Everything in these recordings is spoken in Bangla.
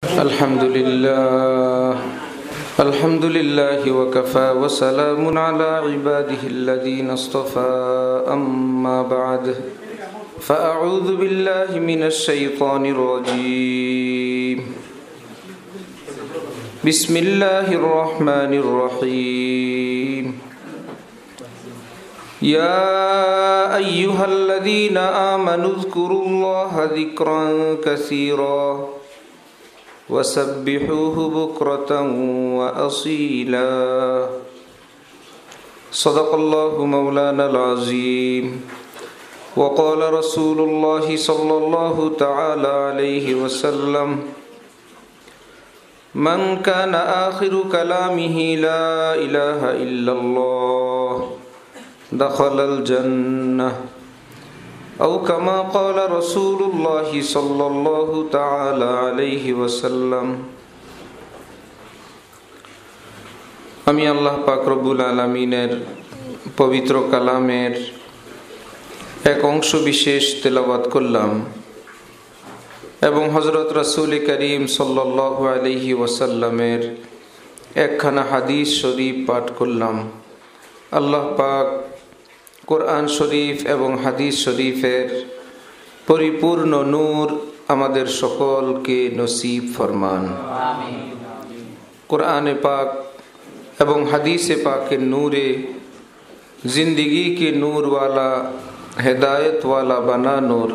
الحمد لله وكفى وسلام على عباده الذين اصطفى أما بعد فأعوذ بالله من الشيطان الرجيم بسم الله الرحمن الرحيم يا أيها الذين آمنوا اذكروا الله ذكرا كثيرا وسبحوه بكرة وأصيلا صدق الله مولانا العظيم وقال رسول الله صلى الله تعالى عليه وسلم من كان آخر كلامه لا إله إلا الله دخل الجنة أو كما قال رسول الله صلى الله تعالى عليه وسلم আমি আল্লাহ পাক রব্বুল আলামিনের পবিত্র কালামের এক অংশ বিশেষ তেলাওয়াত করলাম এবং হযরত রাসূল করিম সাল্লাল্লাহু আলাইহি ওয়াসাল্লামের একখানা হাদিস শরীফ পাঠ করলাম। আল্লাহ পাক কোরআন শরীফ এবং হাদিস শরীফের পরিপূর্ণ নূর আমাদের সকলকে নসিব ফরমান। কোরআনে পাক এবং হাদিসে পাকের নূরে জিন্দগি के नूर वाला হেদায়েত वाला বানানোর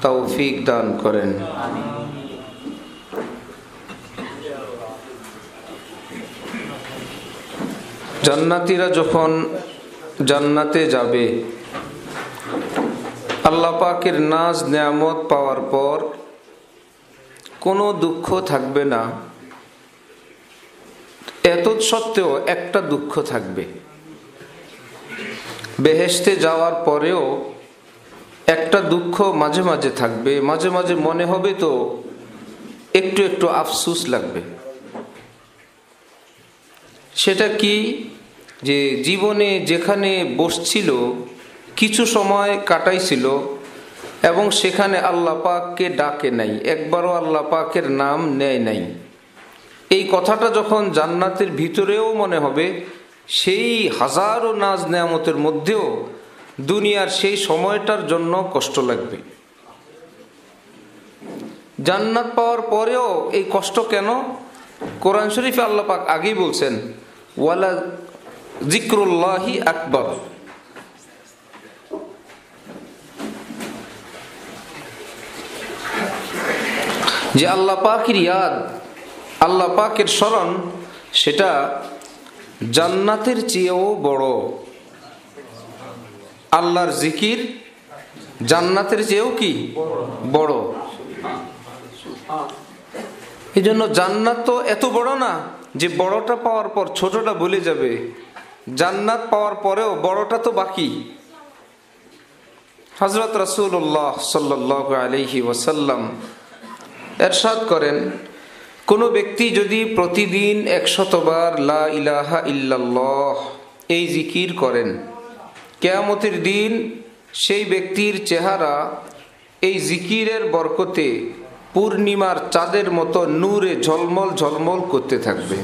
তৌফিক দান করেন। জান্নাতীরা যখন জান্নাতে যাবে, আল্লাহ পাকের নাজ নেয়ামত পাওয়ার পর কোনো দুঃখ থাকবে না। এত সত্ত্বেও একটা দুঃখ থাকবে। বেহেশতে যাওয়ার পরেও একটা দুঃখ মাঝে মাঝে থাকবে, মাঝে মাঝে মনে হবে তো একটু একটু আফসোস লাগবে। সেটা কি? যে জীবনে যেখানে বসছিল, কিছু সময় কাটাইছিল এবং সেখানে আল্লাহ পাককে ডাকে নাই, একবারও আল্লাহ পাকের নাম নেয় নাই। এই কথাটা যখন জান্নাতের ভিতরেও মনে হবে, সেই হাজারো নাজ নেয়ামতের মধ্যেও দুনিয়ার সেই সময়টার জন্য কষ্ট লাগবে। জান্নাত পাওয়ার পরেও এই কষ্ট কেন? কোরআন শরীফে আল্লাহ পাক আগেই বলছেন, ওয়ালা জিক্রুল্লাহি আকবার। যে আল্লাহ পাকের ইয়াদ, আল্লাহ পাকের স্মরণ, সেটা জান্নাতের চেয়েও বড়। আল্লাহর জিকির জান্নাতের চেয়েও কি বড়। এই জন্য জান্নাত তো এত বড় না যে বড়টা পাওয়ার পর ছোটটা ভুলে যাবে। জান্নাত পাওয়ার পরেও বড়টা তো বাকি। হযরত রাসূলুল্লাহ সাল্লাল্লাহু আলাইহি ওয়াসাল্লাম ইরশাদ করেন, কোনো ব্যক্তি যদি প্রতিদিন 100 বার লা ইলাহা ইল্লাল্লাহ এই জিকির করেন, কিয়ামতের দিন সেই ব্যক্তির চেহারা এই জিকিরের বরকতে পূর্ণিমার চাঁদের মতো নূরে ঝলমল ঝলমল করতে থাকবে।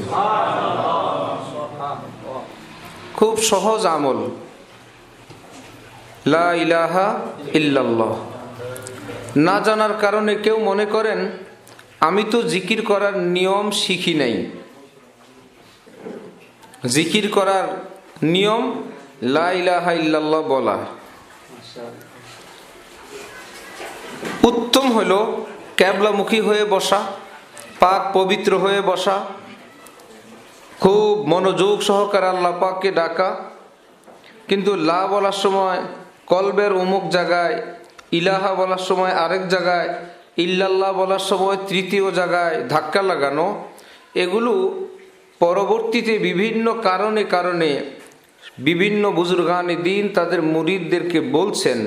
খুব সহজ আমল, লা ইলাহা ইল্লাল্লাহ। না জানার কারণে কেউ মনে করেন আমি তো জিকির করার নিয়ম শিখি নাই। জিকির করার নিয়ম লা ইলাহা ইল্লাল্লাহ বলা। উত্তম হলো ক্যাবলামুখী হয়ে বসা, পাক পবিত্র হয়ে বসা, খুব মনোযোগ সহকারে আল্লাহ পাককে ডাকা। কিন্তু লা বলার সময় কলবের অমুক জায়গায়, ইলাহা বলার সময় আরেক জায়গায়, ইল্লাল্লাহ বলার সময় তৃতীয় জায়গায় ধাক্কা লাগানো, এগুলো পরবর্তীতে বিভিন্ন কারণে বিভিন্ন বুজুর্গানে দিন তাদের মুরিদদেরকে বলছেন,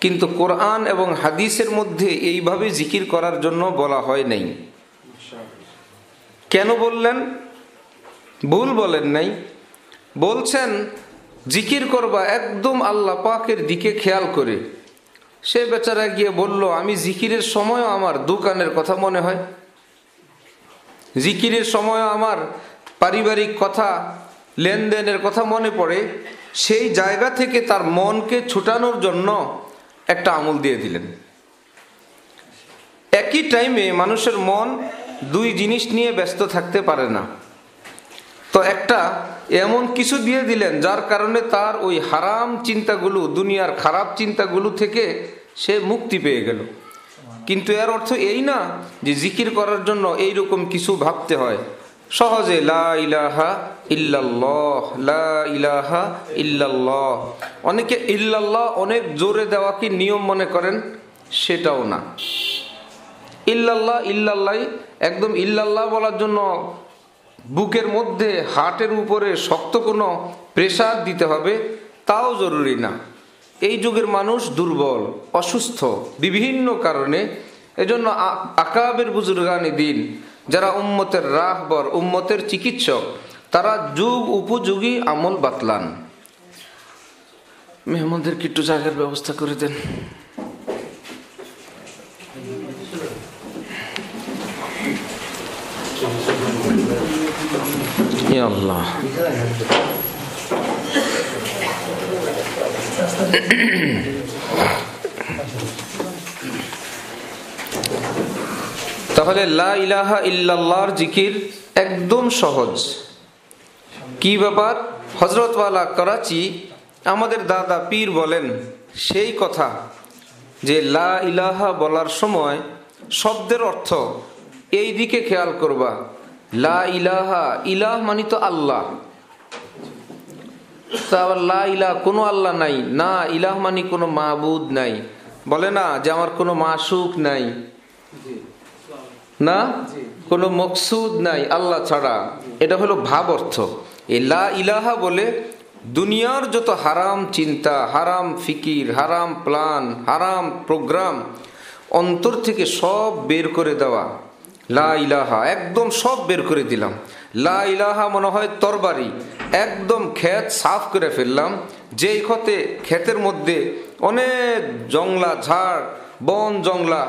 কিন্তু কোরআন এবং হাদিসের মধ্যে এইভাবে জিকির করার জন্য বলা হয় নাই। কেন বললেন? ভুল বলেন নাই, বলছেন জিকির করবা একদম আল্লাহ পাকের দিকে খেয়াল করে। সে বেচারা গিয়ে বলল, আমি জিকিরের সময়ও আমার দোকানের কথা মনে হয়। জিকিরের সময় আমার পারিবারিক কথা, লেনদেনের কথা মনে পড়ে, সেই জায়গা থেকে তার মনকে ছুটানোর জন্য একটা আমল দিয়ে দিলেন। একই টাইমে মানুষের মন দুই জিনিস নিয়ে ব্যস্ত থাকতে পারে না, তো একটা এমন কিছু দিয়ে দিলেন যার কারণে তার ওই হারাম চিন্তাগুলো, দুনিয়ার খারাপ চিন্তাগুলো থেকে সে মুক্তি পেয়ে গেল। কিন্তু এর অর্থ এই না যে জিকির করার জন্য এইরকম কিছু ভাবতে হয়। সহজে লা ইলাহা ইল্লাল্লাহ, লা ইলাহা ইল্লাল্লাহ, অনেকে ইল্লাল্লাহ অনেক জোরে দেওয়াকে নিয়ম মনে করেন, সেটাও না। ইল্লাল্লাহ ইল্লাল্লাহ, একদম ইল্লাল্লাহ বলার জন্য বুকের মধ্যে হার্টের উপরে শক্ত কোনো প্রেসার দিতে হবে, তাও জরুরি না। এই যুগের মানুষ দুর্বল, অসুস্থ বিভিন্ন কারণে। এজন্য আকাবের বুজুর্গানি দিন, যারা উম্মতের রাহবর, উম্মতের চিকিৎসক, তারা যুগ উপযোগী আমল বাতলান। মেহমানদেরকে একটু জায়গার ব্যবস্থা করে দেন। ইয়া আল্লাহ। তাহলে লা ইলাহা ইল্লাল্লাহর জিকির একদম সহজ। কি ব্যাপার? হযরতওয়ালা করাচি আমাদের দাদা পীর বলেন সেই কথা যে লা ইলাহা বলার সময় শব্দের অর্থ এই দিকে খেয়াল করবা। লা ইলাহা, ইলাহ মানে তো আল্লাহ, তা আবার লা ইলাহা কোনো আল্লাহ নাই না, ইলাহ মানে কোনো মাবুদ নাই। বলে না যে আমার কোনো মাসুক নাই, না কোনো মকসুদ নাই আল্লাহ ছাড়া, এটা হলো ভাব অর্থ। এই লা ইলাহা বলে দুনিয়ার যত হারাম চিন্তা, হারাম ফিকির, হারাম প্ল্যান, হারাম প্রোগ্রাম অন্তর থেকে সব বের করে দেওয়া। লা ইলাহা একদম সব বের করে দিলাম। লা ইলাহা মনে হয় তরবারি, একদম ক্ষেত সাফ করে ফেললাম। যেই ক্ষেতের মধ্যে অনেক জংলা ঝাড়, বন জংলা,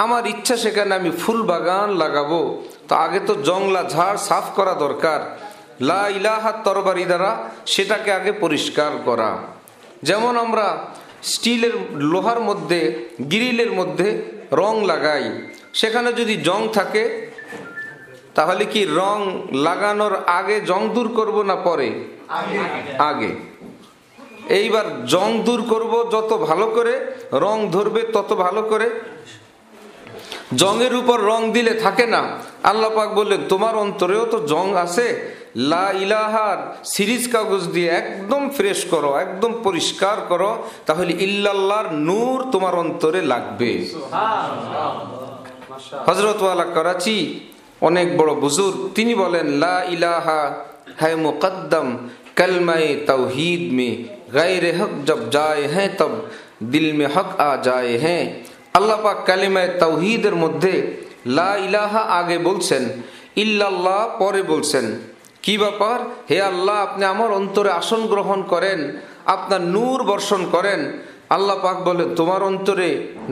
আমার ইচ্ছা সেখানে আমি ফুল বাগান লাগাবো, তো আগে তো জংলা ঝাড় সাফ করা দরকার। লা ইলাহা তরবারি দ্বারা সেটাকে আগে পরিষ্কার করা। যেমন আমরা স্টিলের, লোহার মধ্যে, গ্রিলের মধ্যে রং লাগাই, সেখানে যদি জং থাকে তাহলে কি রং লাগানোর আগে জং দূর করব না পরে? আগে। এইবার জং দূর করব যত ভালো করে, রং ধরবে তত ভালো করে। জংয়ের উপর রং দিলে থাকে না। আল্লাহ পাক বললেন তোমার অন্তরেও তো জং আছে, লা ইলাহার সিরিজ কাগজ দিয়ে একদম ফ্রেশ করো, একদম পরিষ্কার করো, তাহলে ইল্লাল্লাহর নূর তোমার অন্তরে লাগবে। হযরতওয়ালা করাচি অনেক বড় বুজুর্গ, তিনি বলেন লা ইলাহা হ্যায় মুকদ্দম কলমায়ে তাওহীদ মে গায়রে হক জব যায় হ্যাঁ তব দিল মে হক আ যায় হ্যাঁ। আল্লাহ পাক কালিমায়ে তাওহীদের মধ্যে লা ইলাহা আগে বলছেন, ইল্লাল্লাহ পরে বলছেন। কি ব্যাপার? হে আল্লাহ, আপনি আমার অন্তরে আসন গ্রহণ করেন, আপনার নূর বর্ষণ করেন। আল্লাহ পাক বলে তোমার অন্তরে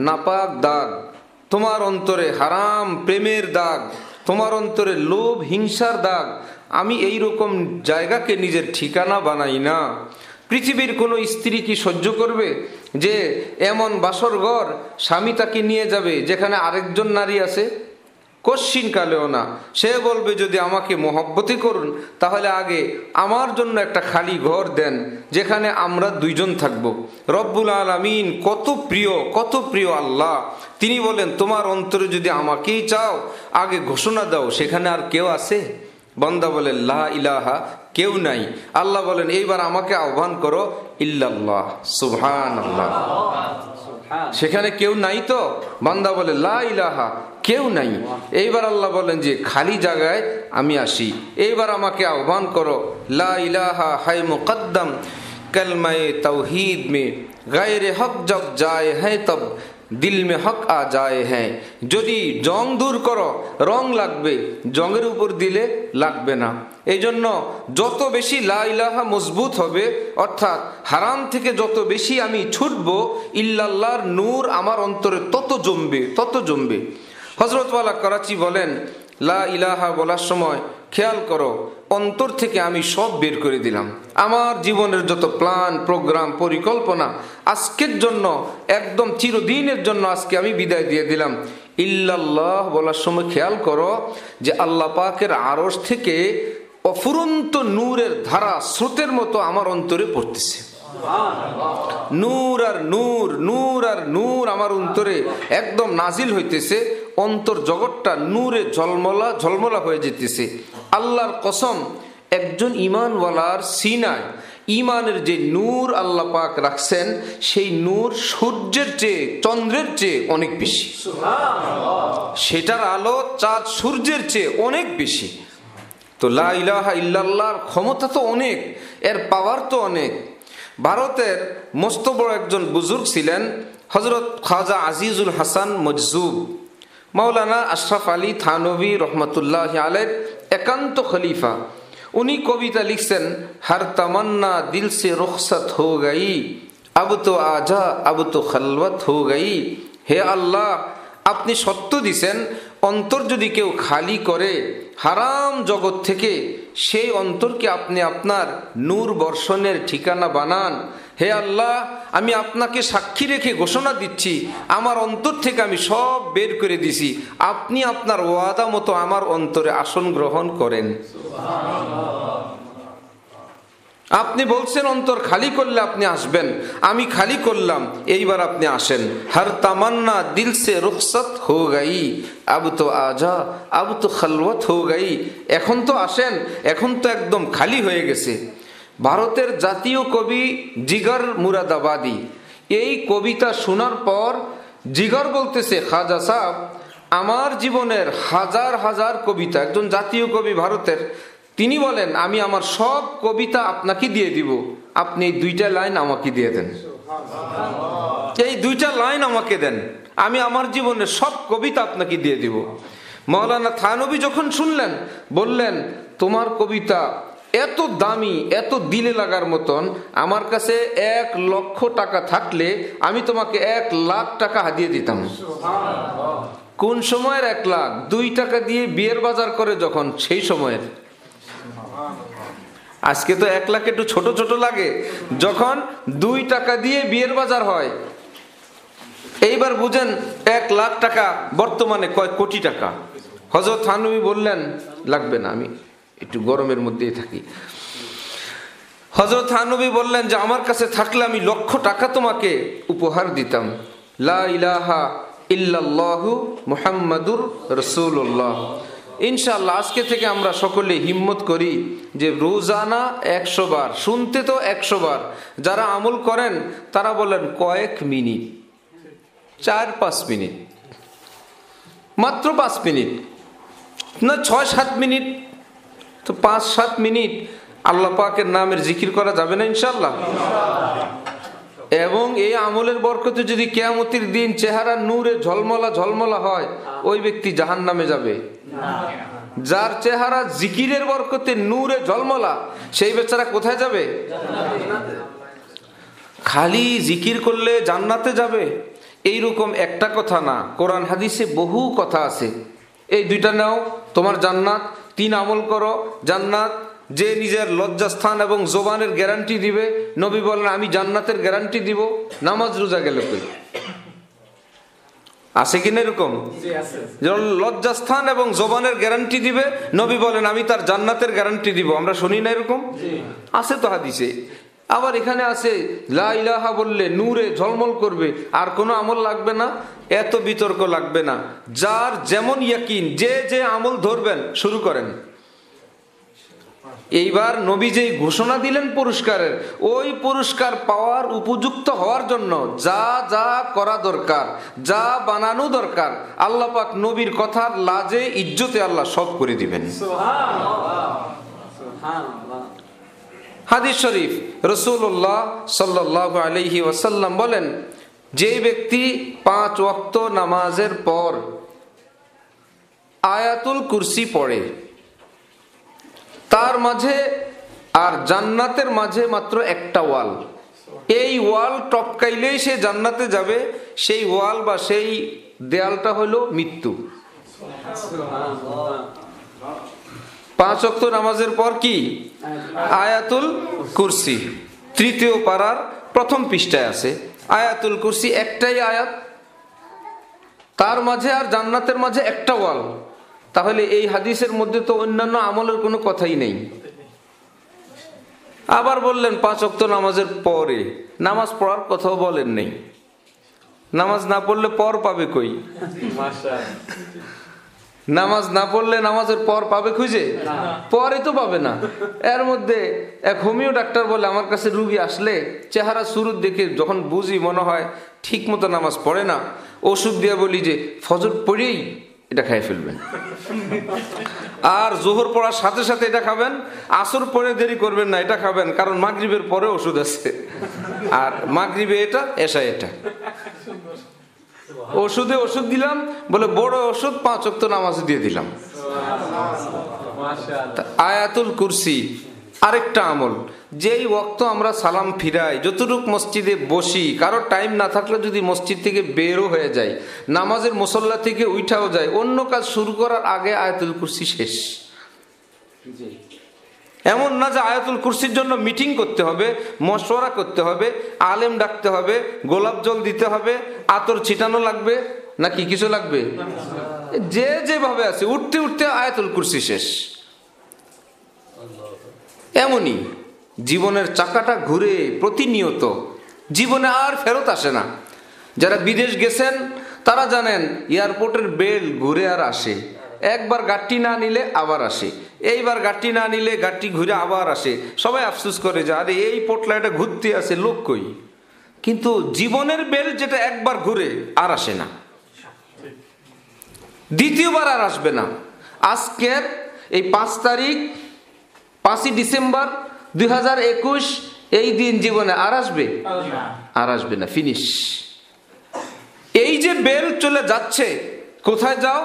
নাপাক দাগ, তোমার অন্তরে হারাম প্রেমের দাগ, তোমার অন্তরে লোভ হিংসার দাগ। আমি এই রকম জায়গাকে নিজের ঠিকানা বানাই না। পৃথিবীর কোনো স্ত্রী কি সহ্য করবে যে এমন বাসর ঘর স্বামী তাকে নিয়ে যাবে যেখানে আরেকজন নারী আছে? কশ্চিন কালেও না। সে বলবে যদি আমাকে মহব্বতই করুন তাহলে আগে আমার জন্য একটা খালি ঘর দেন যেখানে আমরা দুইজন থাকব। রব্বুল আলামিন কত প্রিয়, কত প্রিয় আল্লাহ। তিনি বলেন তোমার অন্তরে যদি আমাকেই চাও আগে ঘোষণা দাও সেখানে আর কেউ আছে? বান্দা বলে লা ইলাহা, কেউ নাই। আল্লাহ বলেন এইবার আমাকে আহ্বান করো, ইল্লাল্লাহ, সুবহানাল্লাহ। সেখানে কেউ নাই তো? বান্দা বলে লা ইলাহা, কেউ নাই। এইবার আল্লাহ বলেন যে খালি জায়গায় আমি আসি, এইবার আমাকে আহ্বান করো। লা ইলাহা হায় মুকদ্দম কলমায়ে তাওহীদ মে গায়রে হক জব যায় হ্যাঁ তব দিল মে হক আ যায় হ্যাঁ। যদি জং দূর করো রং লাগবে, জংয়ের উপর দিলে লাগবে না। এই জন্য যত বেশি লা ইলাহা মজবুত হবে, অর্থাৎ হারাম থেকে যত বেশি আমি ছুটব, ইল্লাল্লাহর নূর আমার অন্তরে তত জমবে, তত জমবে। হযরতওয়ালা করাচি বলেন লা ইলাহা বলার সময় খেয়াল করো, অন্তর থেকে আমি সব বের করে দিলাম। আমার জীবনের যত প্ল্যান, প্রোগ্রাম, পরিকল্পনা আজকের জন্য, একদম চিরদিনের জন্য আজকে আমি বিদায় দিয়ে দিলাম। ইল্লাল্লাহ বলার সময় খেয়াল করো যে আল্লাহ পাকের আরশ থেকে অফুরন্ত নূরের ধারা স্রোতের মতো আমার অন্তরে পড়তেছে। নূর আর নূর, নূর আর নূর আমার অন্তরে একদম নাজিল হইতেছে। অন্তর জগৎটা নূরে ঝলমলা ঝলমলা হয়ে যেতেছে। আল্লাহর কসম, একজন ঈমানওয়ালার সিনায় ঈমানের যে নূর আল্লাহ পাক রাখছেন, সেই নূর সূর্যের চেয়ে, চন্দ্রের চেয়ে অনেক বেশি। সেটার আলো চাঁদ সূর্যের চেয়ে অনেক বেশি। তো লা ইলাহা ইল্লাল্লাহর ক্ষমতা তো অনেক, এর পাওয়ার তো অনেক। ভারতের মস্ত বড় একজন বুজুর্গ ছিলেন হযরত খাজা আজিজুল হাসান মজজুব। মাওলানা আশরাফ আলী থানভী রহমতুল্লাহ আলাইহির একান্ত খলিফা। উনি কবিতা লিখছেন, হর তমন্না দিল সে রুখসত হো গই, আব তো আজা আব তো খলওয়াত হো গই। হে আল্লাহ, আপনি সত্য দিছেন, অন্তর যদি কেউ খালি করে হারাম জগৎ থেকে, সেই অন্তরকে আপনি আপনার নূর বর্ষণের ঠিকানা বানান। হে আল্লাহ, আমি আপনাকে সাক্ষী রেখে ঘোষণা দিচ্ছি, আমার অন্তর থেকে আমি সব বের করে দিছি। আপনি আপনার ওয়াদা মতো আমার অন্তরে আসন গ্রহণ করেন। আপনি বলছেন অন্তর খালি করলে আপনি আসবেন, আমি খালি করলাম, এইবার আপনি আসেন। হর তামান্না দিল সে রুখসত হো গাই, আব তো আজা আব তো খলওয়াত হো গাই। এখন তো আসেন, এখন তো একদম খালি হয়ে গেছে। ভারতের জাতীয় কবি জিগর মুরাদাবাদী এই কবিতা শোনার পর জিগর বলতেছে, খাজা সাহেব, আমার জীবনের হাজার হাজার কবিতা, একজন জাতীয় কবি ভারতের, তিনি বলেন আমি আমার সব কবিতা আপনাকে দিয়ে দিব, আপনি এই দুইটা লাইন আমাকে দিয়ে দেন। এই দুইটা লাইন আমাকে দেন, আমি আমার জীবনের সব কবিতা আপনাকে দিয়ে দিব। মাওলানা থানভী যখন শুনলেন, বললেন তোমার কবিতা এত দামি, এত দিলে লাগার মতন, আমার কাছে 1,00,000 টাকা থাকলে আমি তোমাকে 1,00,000 টাকা হাদিয়ে দিতাম। কোন সময়ের 1,00,000? 2 টাকা দিয়ে বিয়ের বাজার করে যখন, সেই সময়ের। আজকে তো 1,00,000 একটু ছোট ছোট লাগে, যখন 2 টাকা দিয়ে বিয়ের বাজার হয়। এইবার বুঝেন 1,00,000 টাকা বর্তমানে কয় কোটি টাকা। হযরত থানভী বললেন লাগবে না, আমি একটু গরমের মধ্যেই থাকি। হযরত থানভী বললেন যে আমার কাছে থাকলে আমি 1,00,000 টাকা তোমাকে উপহার দিতাম। লা ইলাহা ইল্লাল্লাহু মুহাম্মাদুর রাসূলুল্লাহ। ইনশাআল্লাহ আজকে থেকে আমরা সকলে হিম্মত করি যে রোজানা 100 বার, শুনতে তো 100 বার, যারা আমল করেন তারা বলেন কয়েক মিনিট, 4-5 মিনিট, মাত্র 5 মিনিট না, 6-7 মিনিট, তো 5-7 মিনিট আল্লাহ পাকের নামের জিকির করা যাবে না ইনশাআল্লাহ। এবং এই আমলের বরকতে যদি কিয়ামতের দিন চেহারা নূরে ঝলমলা ঝলমলা হয়, ওই ব্যক্তি জাহান্নামে যাবে। যার চেহারা জিকিরের বরকতে নূরে ঝলমলা, সেই বেচারা কোথায় যাবে? খালি জিকির করলে জান্নাতে যাবে এইরকম একটা কথা না, কোরআন হাদিসে বহু কথা আছে। এই দুইটা নাও, তোমার জান্নাত। 3 আমল করো, জান্নাত। যে নিজের লজ্জাস্থান এবং জবানের গ্যারান্টি দিবে, নবী বলেন আমি জান্নাতের গ্যারান্টি দিব। নামাজ রোজা গেল কই? আছে কিনা এরকম? লজ্জাস্থান এবং জবানের গ্যারান্টি দিবে, নবী বলেন আমি তার জান্নাতের গ্যারান্টি দিব। আমরা শুনি না এরকম? আছে তো হাদিসে। আবার এখানে আছে লা ইলাহা বললে নূরে ঝলমল করবে, আর কোনো আমল লাগবে না, এত বিতর্ক লাগবে না। যার যেমন ইয়াকিন, যে যে আমল ধরবেন শুরু করেন। এইবার নবী যেই ঘোষণা দিলেন পুরস্কারের, ওই পুরস্কার পাওয়ার উপযুক্ত হওয়ার জন্য যা যা করা দরকার, যা বানানো দরকার, আল্লাহ পাক নবীর কথার লাজে ইজ্জতে আল্লাহ সব করে দিবেন। হাদিস শরীফ, রাসূলুল্লাহ সাল্লাল্লাহু আলাইহি ওয়াসাল্লাম বলেন, যে ব্যক্তি 5 ওয়াক্ত নামাজের পর আয়াতুল কুরসি পড়ে, তার মাঝে আর জান্নাতের মাঝে মাত্র একটা ওয়াল, এই ওয়াল টপকাইলেই সে জান্নাতে যাবে। সেই ওয়াল বা সেই দেয়ালটা হলো মৃত্যু। 5 ওয়াক্ত নামাজের পর কি? আয়াতুল কুরসি। তৃতীয় পারার প্রথম পৃষ্ঠায় আছে আয়াতুল কুরসি, একটাই আয়াত, তার মাঝে আর জান্নাতের মাঝে একটা ওয়াল। তাহলে এই হাদিসের মধ্যে তো অন্যান্য আমলের কোনো কথাই নেই। আবার বললেন 5 ওয়াক্ত নামাজের পরে, নামাজ পড়ার কথাও বলেন নেই। নামাজ না পড়লে পর পাবে কই? নামাজ না পড়লে নামাজের পর পাবে খুঁজে? পরে তো পাবে না। এর মধ্যে এক হোমিও ডাক্তার বলে, আমার কাছে রুগী আসলে চেহারা শুরুর দেখে যখন বুঝি মনে হয় ঠিক মতো নামাজ পড়ে না, ওষুধ দিয়ে বলি যে ফজর পড়েই এটা খাই ফেলবেন, আর জোহর পড়ার সাথে সাথে এটা খাবেন, আসর পরে দেরি করবেন না, এটা খাবেন, কারণ মাগরিবের পরে ওষুধ আছে, আর মাগরিবে এটা, এশায় এটা। ওষুধে ওষুধ দিলাম বলে, বড় ওষুধ 5 ওয়াক্ত নামাজ দিয়ে দিলাম। আয়াতুল কুরসি আরেকটা আমল, যেই ওয়াক্ত আমরা সালাম ফিরাই, যতটুক মসজিদে বসি, কারো টাইম না থাকলে যদি মসজিদ থেকে বেরও হয়ে যায়, নামাজের মুসল্লা থেকে উঠাও যায়, অন্য কাজ শুরু করার আগে আয়াতুল কুরসি শেষ। এমন না যে আয়াতুল কুরসির জন্য মিটিং করতে হবে, মশওয়ারা করতে হবে, আলেম ডাকতে হবে, গোলাপ জল দিতে হবে, আতর ছিটানো লাগবে, নাকি কিছু লাগবে? যে যেভাবে আছে উঠতে উঠতে আয়াতুল কুরসি শেষ। এমনই জীবনের চাকাটা ঘুরে প্রতিনিয়ত, জীবনে আর ফেরত আসে না। যারা বিদেশ গেছেন তারা জানেন এয়ারপোর্টের বেল ঘুরে আর আসে, একবার গাড়ি না নিলে আবার আসে, এইবার গাড়ি না নিলে গাড়ি ঘুরে আবার আসে। সবাই আফসোস করে যে আরে এই পোটলাটা ঘুরতে আসে, লোক কই? কিন্তু জীবনের বেল যেটা একবার ঘুরে আর আসে না, দ্বিতীয়বার আর আসবে না। আজকের এই 5 তারিখ, 5ই ডিসেম্বর 2021, এই দিন জীবনে আর আসবে? আর আসবে না, ফিনিশ। এই যে বেল চলে যাচ্ছে, কোথায় যাও?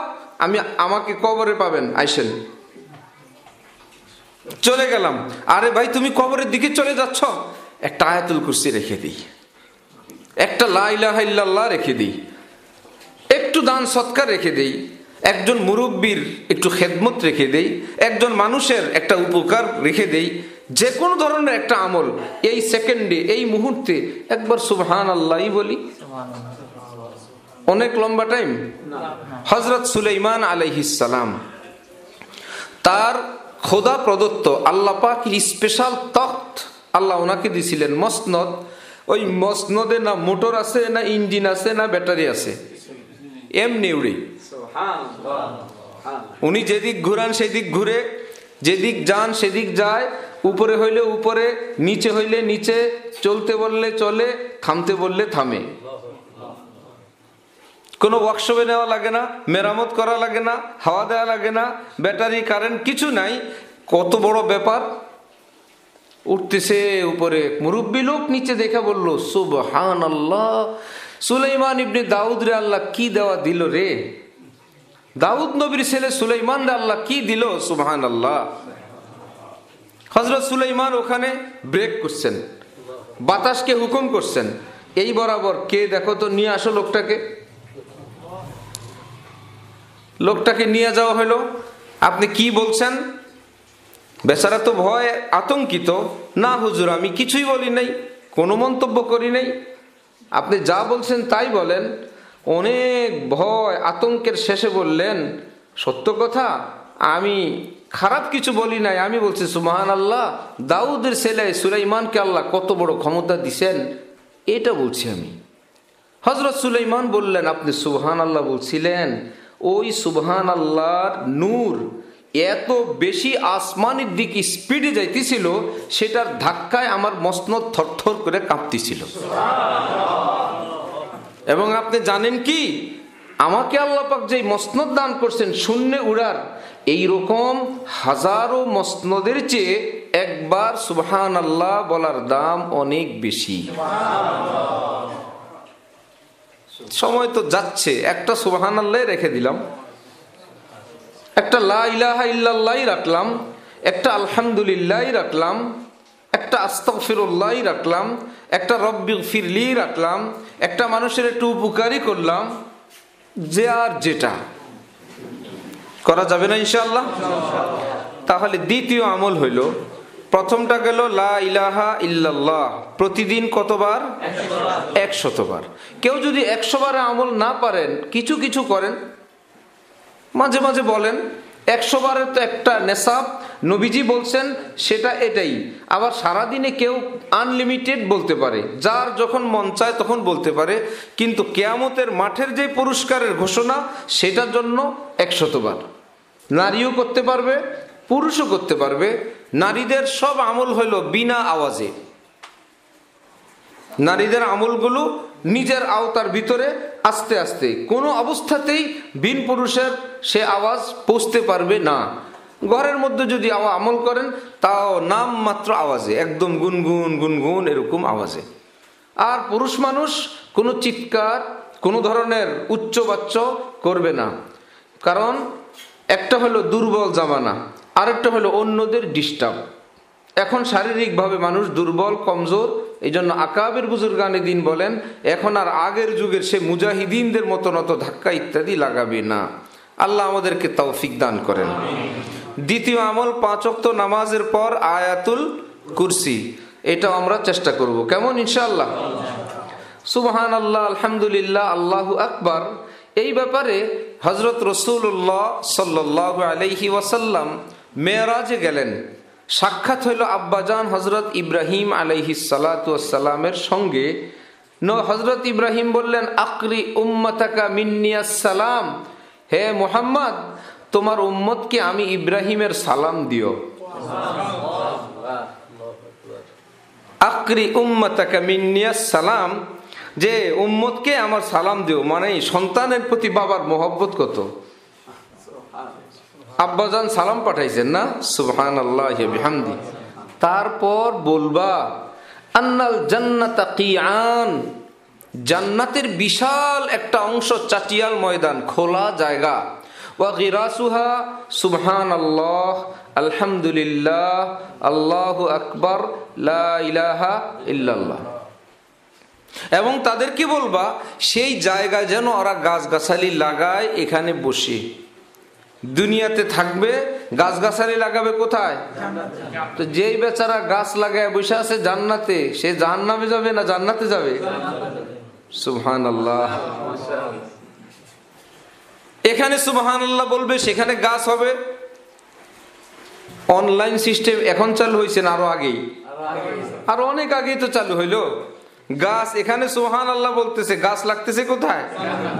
আমাকে কবরে পাবেন, আইসেন। চলে গেলাম, আরে ভাই তুমি কবরের দিকে চলে যাচ্ছ, একটা আয়াতুল কুরসি রেখে দিই, একটা লা ইলাহা ইল্লাল্লাহ রেখে দিই, একটু দান সৎকার রেখে দেই, একজন মুরব্বীর একটু খেদমত রেখে দেই, একজন মানুষের একটা উপকার রেখে দেই, যে কোনো ধরনের একটা আমল এই সেকেন্ডে, এই মুহূর্তে একবার সুবহানাল্লাহি বলি। অনেক লম্বা টাইম। হযরত সুলাইমান আলাইহিস সালাম, তার খোদা প্রদত্ত আল্লাহ পাকের স্পেশাল তখ্ত আল্লাহ ওনাকে দিয়েছিলেন, মসনদ। ওই মসনদে না মোটর আছে, না ইঞ্জিন আছে, না ব্যাটারি আছে, এমনি উড়ে। উনি যেদিক ঘুরান সেদিক ঘুরে, যেদিক যান সেদিক যায়, উপরে হইলে উপরে, নিচে হইলে নিচে, চলতে বললে চলে, থামতে বললে থামে। কোনো ওয়ার্কশপে নেওয়া লাগে না, মেরামত করা লাগে না, হাওয়া দেওয়া লাগে না, ব্যাটারি কারেন্ট কিছু নাই। কত বড় ব্যাপার! উঠতেছে উপরে, মুরব্বী লোক নিচে দেখে বলল সুবহানাল্লাহ, সুলাইমান ইবনে দাউদ রে আল্লাহ কি দেওয়া দিল রে, দাউদ নবীর ছেলে সুলাইমান রে আল্লাহ কি দিল, সুবহানাল্লাহ। হযরত সুলাইমান ওখানে ব্রেক করছেন, বাতাসকে হুকুম করছেন, এই বরাবর কে দেখো তো, নিয়ে আসো লোকটাকে। লোকটাকে নিয়ে যাওয়া হলো। আপনি কি বলছেন? বেচারা তো ভয় আতঙ্কিত। না হুজুর, আমি কিছুই বলি নাই, কোনো মন্তব্য করি নাই, আপনি যা বলছেন তাই বলেন। অনেক ভয় আতঙ্কের শেষে বললেন, সত্য কথা, আমি খারাপ কিছু বলি নাই, আমি বলছি সুবহানাল্লাহ, দাউদের ছেলে সুলাইমানকে আল্লাহ কত বড় ক্ষমতা দিছেন এটা বলছি আমি। হযরত সুলাইমান বললেন, আপনি সুবহানাল্লাহ বলছিলেন, ওই সুবহানাল্লাহর নূর এত বেশি আসমানের দিকে স্পিডে যাইতেছিল, সেটার ধাক্কায় আমার মসনদ থরথর করে কাঁপতেছিল। এবং আপনি জানেন কি, আমাকে আল্লাহ পাক যে মসনদ দান করছেন শূন্যে উড়ার, এইরকম হাজারো মসনদের চেয়ে একবার সুবহানাল্লাহ বলার দাম অনেক বেশি। সময় তো যাচ্ছে, একটা সুবহানাল্লাহ রেখে দিলাম, একটা লা ইলাহা ইল্লাল্লাহ রাখলাম, একটা আলহামদুলিল্লাহ রাখলাম, একটা আস্তাগফিরুল্লাহ রাখলাম, একটা রব্বিগফিরলি রাখলাম, একটা মানুষের একটু উপকারই করলাম, যে আর যেটা। করা যাবে না ইনশাআল্লাহ? তাহলে দ্বিতীয় আমল হইল, প্রথমটা গেল লা ইলাহা ইল্লাল্লাহ, প্রতিদিন কতবার? 100 বার। কেউ যদি 100 বারে আমল না পারেন, কিছু কিছু করেন, মাঝে মাঝে বলেন। 100 বারের তো একটা নেশাব নবীজি বলছেন, সেটা এটাই। আবার সারাদিনে কেউ আনলিমিটেড বলতে পারে, যার যখন মন চায় তখন বলতে পারে। কিন্তু কিয়ামতের মাঠের যে পুরস্কারের ঘোষণা, সেটার জন্য 100 বার। নারীও করতে পারবে, পুরুষও করতে পারবে। নারীদের সব আমল হইল বিনা আওয়াজে। নারীদের আমলগুলো নিজের আওতার ভিতরে আস্তে আস্তে, কোনো অবস্থাতেই বিন পুরুষের সে আওয়াজ পৌঁছতে পারবে না। ঘরের মধ্যে যদি আমল করেন, তাও নাম মাত্র আওয়াজে, একদম গুনগুন গুনগুন এরকম আওয়াজে। আর পুরুষ মানুষ কোনো চিৎকার, কোনো ধরনের উচ্চবাচ্য করবে না। কারণ একটা হলো দুর্বল জামানা, আরেকটা হলো অন্যদের ডিস্টার্ব। এখন শারীরিকভাবে মানুষ দুর্বল, কমজোর। এই জন্য আকাবের বুজুর্গানে দিন বলেন, এখন আর আগের যুগের সে মুজাহিদিনদের মতন অত ধাক্কা ইত্যাদি লাগাবে না। আল্লাহ আমাদেরকে তৌফিক দান করেন। দ্বিতীয় আমল, 5 ওয়াক্ত নামাজের পর আয়াতুল কুরসি, এটা আমরা চেষ্টা করব। কেমন? ইনশাআল্লাহ। সুবহানাল্লাহ, আলহামদুলিল্লাহ, আল্লাহু আকবার। এই ব্যাপারে হযরত রাসূলুল্লাহ সাল্লাল্লাহু আলাইহি ওয়াসাল্লাম মেরাজে গেলেন। সাক্ষাৎ হইল আব্বাজান হযরত ইব্রাহিম আলাইহিস সালাতু ওয়াস সালামের সঙ্গে। হযরত ইব্রাহিম বললেন, আকরি উম্মাতাকা মিন্নিয়াস সালাম, হে মুহাম্মদ, তোমার উম্মতকে আমি ইব্রাহিমের সালাম দিও। আকরি উম্মাতাকা মিন্নিয়াস সালাম, যে উম্মতকে আমার সালাম দিও, মানে সন্তানের প্রতি বাবার মহব্বত কত। আব্বাজান সালাম পাঠাইছেন না? সুবহানাল্লাহি ওয়া বিহামদি। তারপর বলবা, আন্নাল জান্নাতা কিয়ান, জান্নাতের বিশাল একটা অংশ চাটিয়াল ময়দান, খোলা জায়গা। ওয়া গিরাসুহা সুবহানাল্লাহ, আলহামদুলিল্লাহ, আল্লাহু আকবার, লা ইলাহা ইল্লাল্লাহ। এবং তাদেরকে বলবা, সেই জায়গা যেন ওরা গাছগাছালি লাগায়, এখানে বসে। দুনিয়াতে থাকবে, গাছগাছালি লাগাবে কোথায়? তো যেই বেচারা গাছ লাগায় বসে আছে জান্নাতে, সে জাহান্নামে যাবে না জান্নাতে যাবে? সুবহানাল্লাহ। এখানে সুবহানাল্লাহ বলবে, সেখানে গাছ হবে। অনলাইন সিস্টেম এখন চালু হয়েছে না আরো আগেই? আরো অনেক আগেই তো চালু হইলো। গাছ এখানে সুবহানাল্লাহ বলতেছে, গাছ লাগতেছে কোথায়?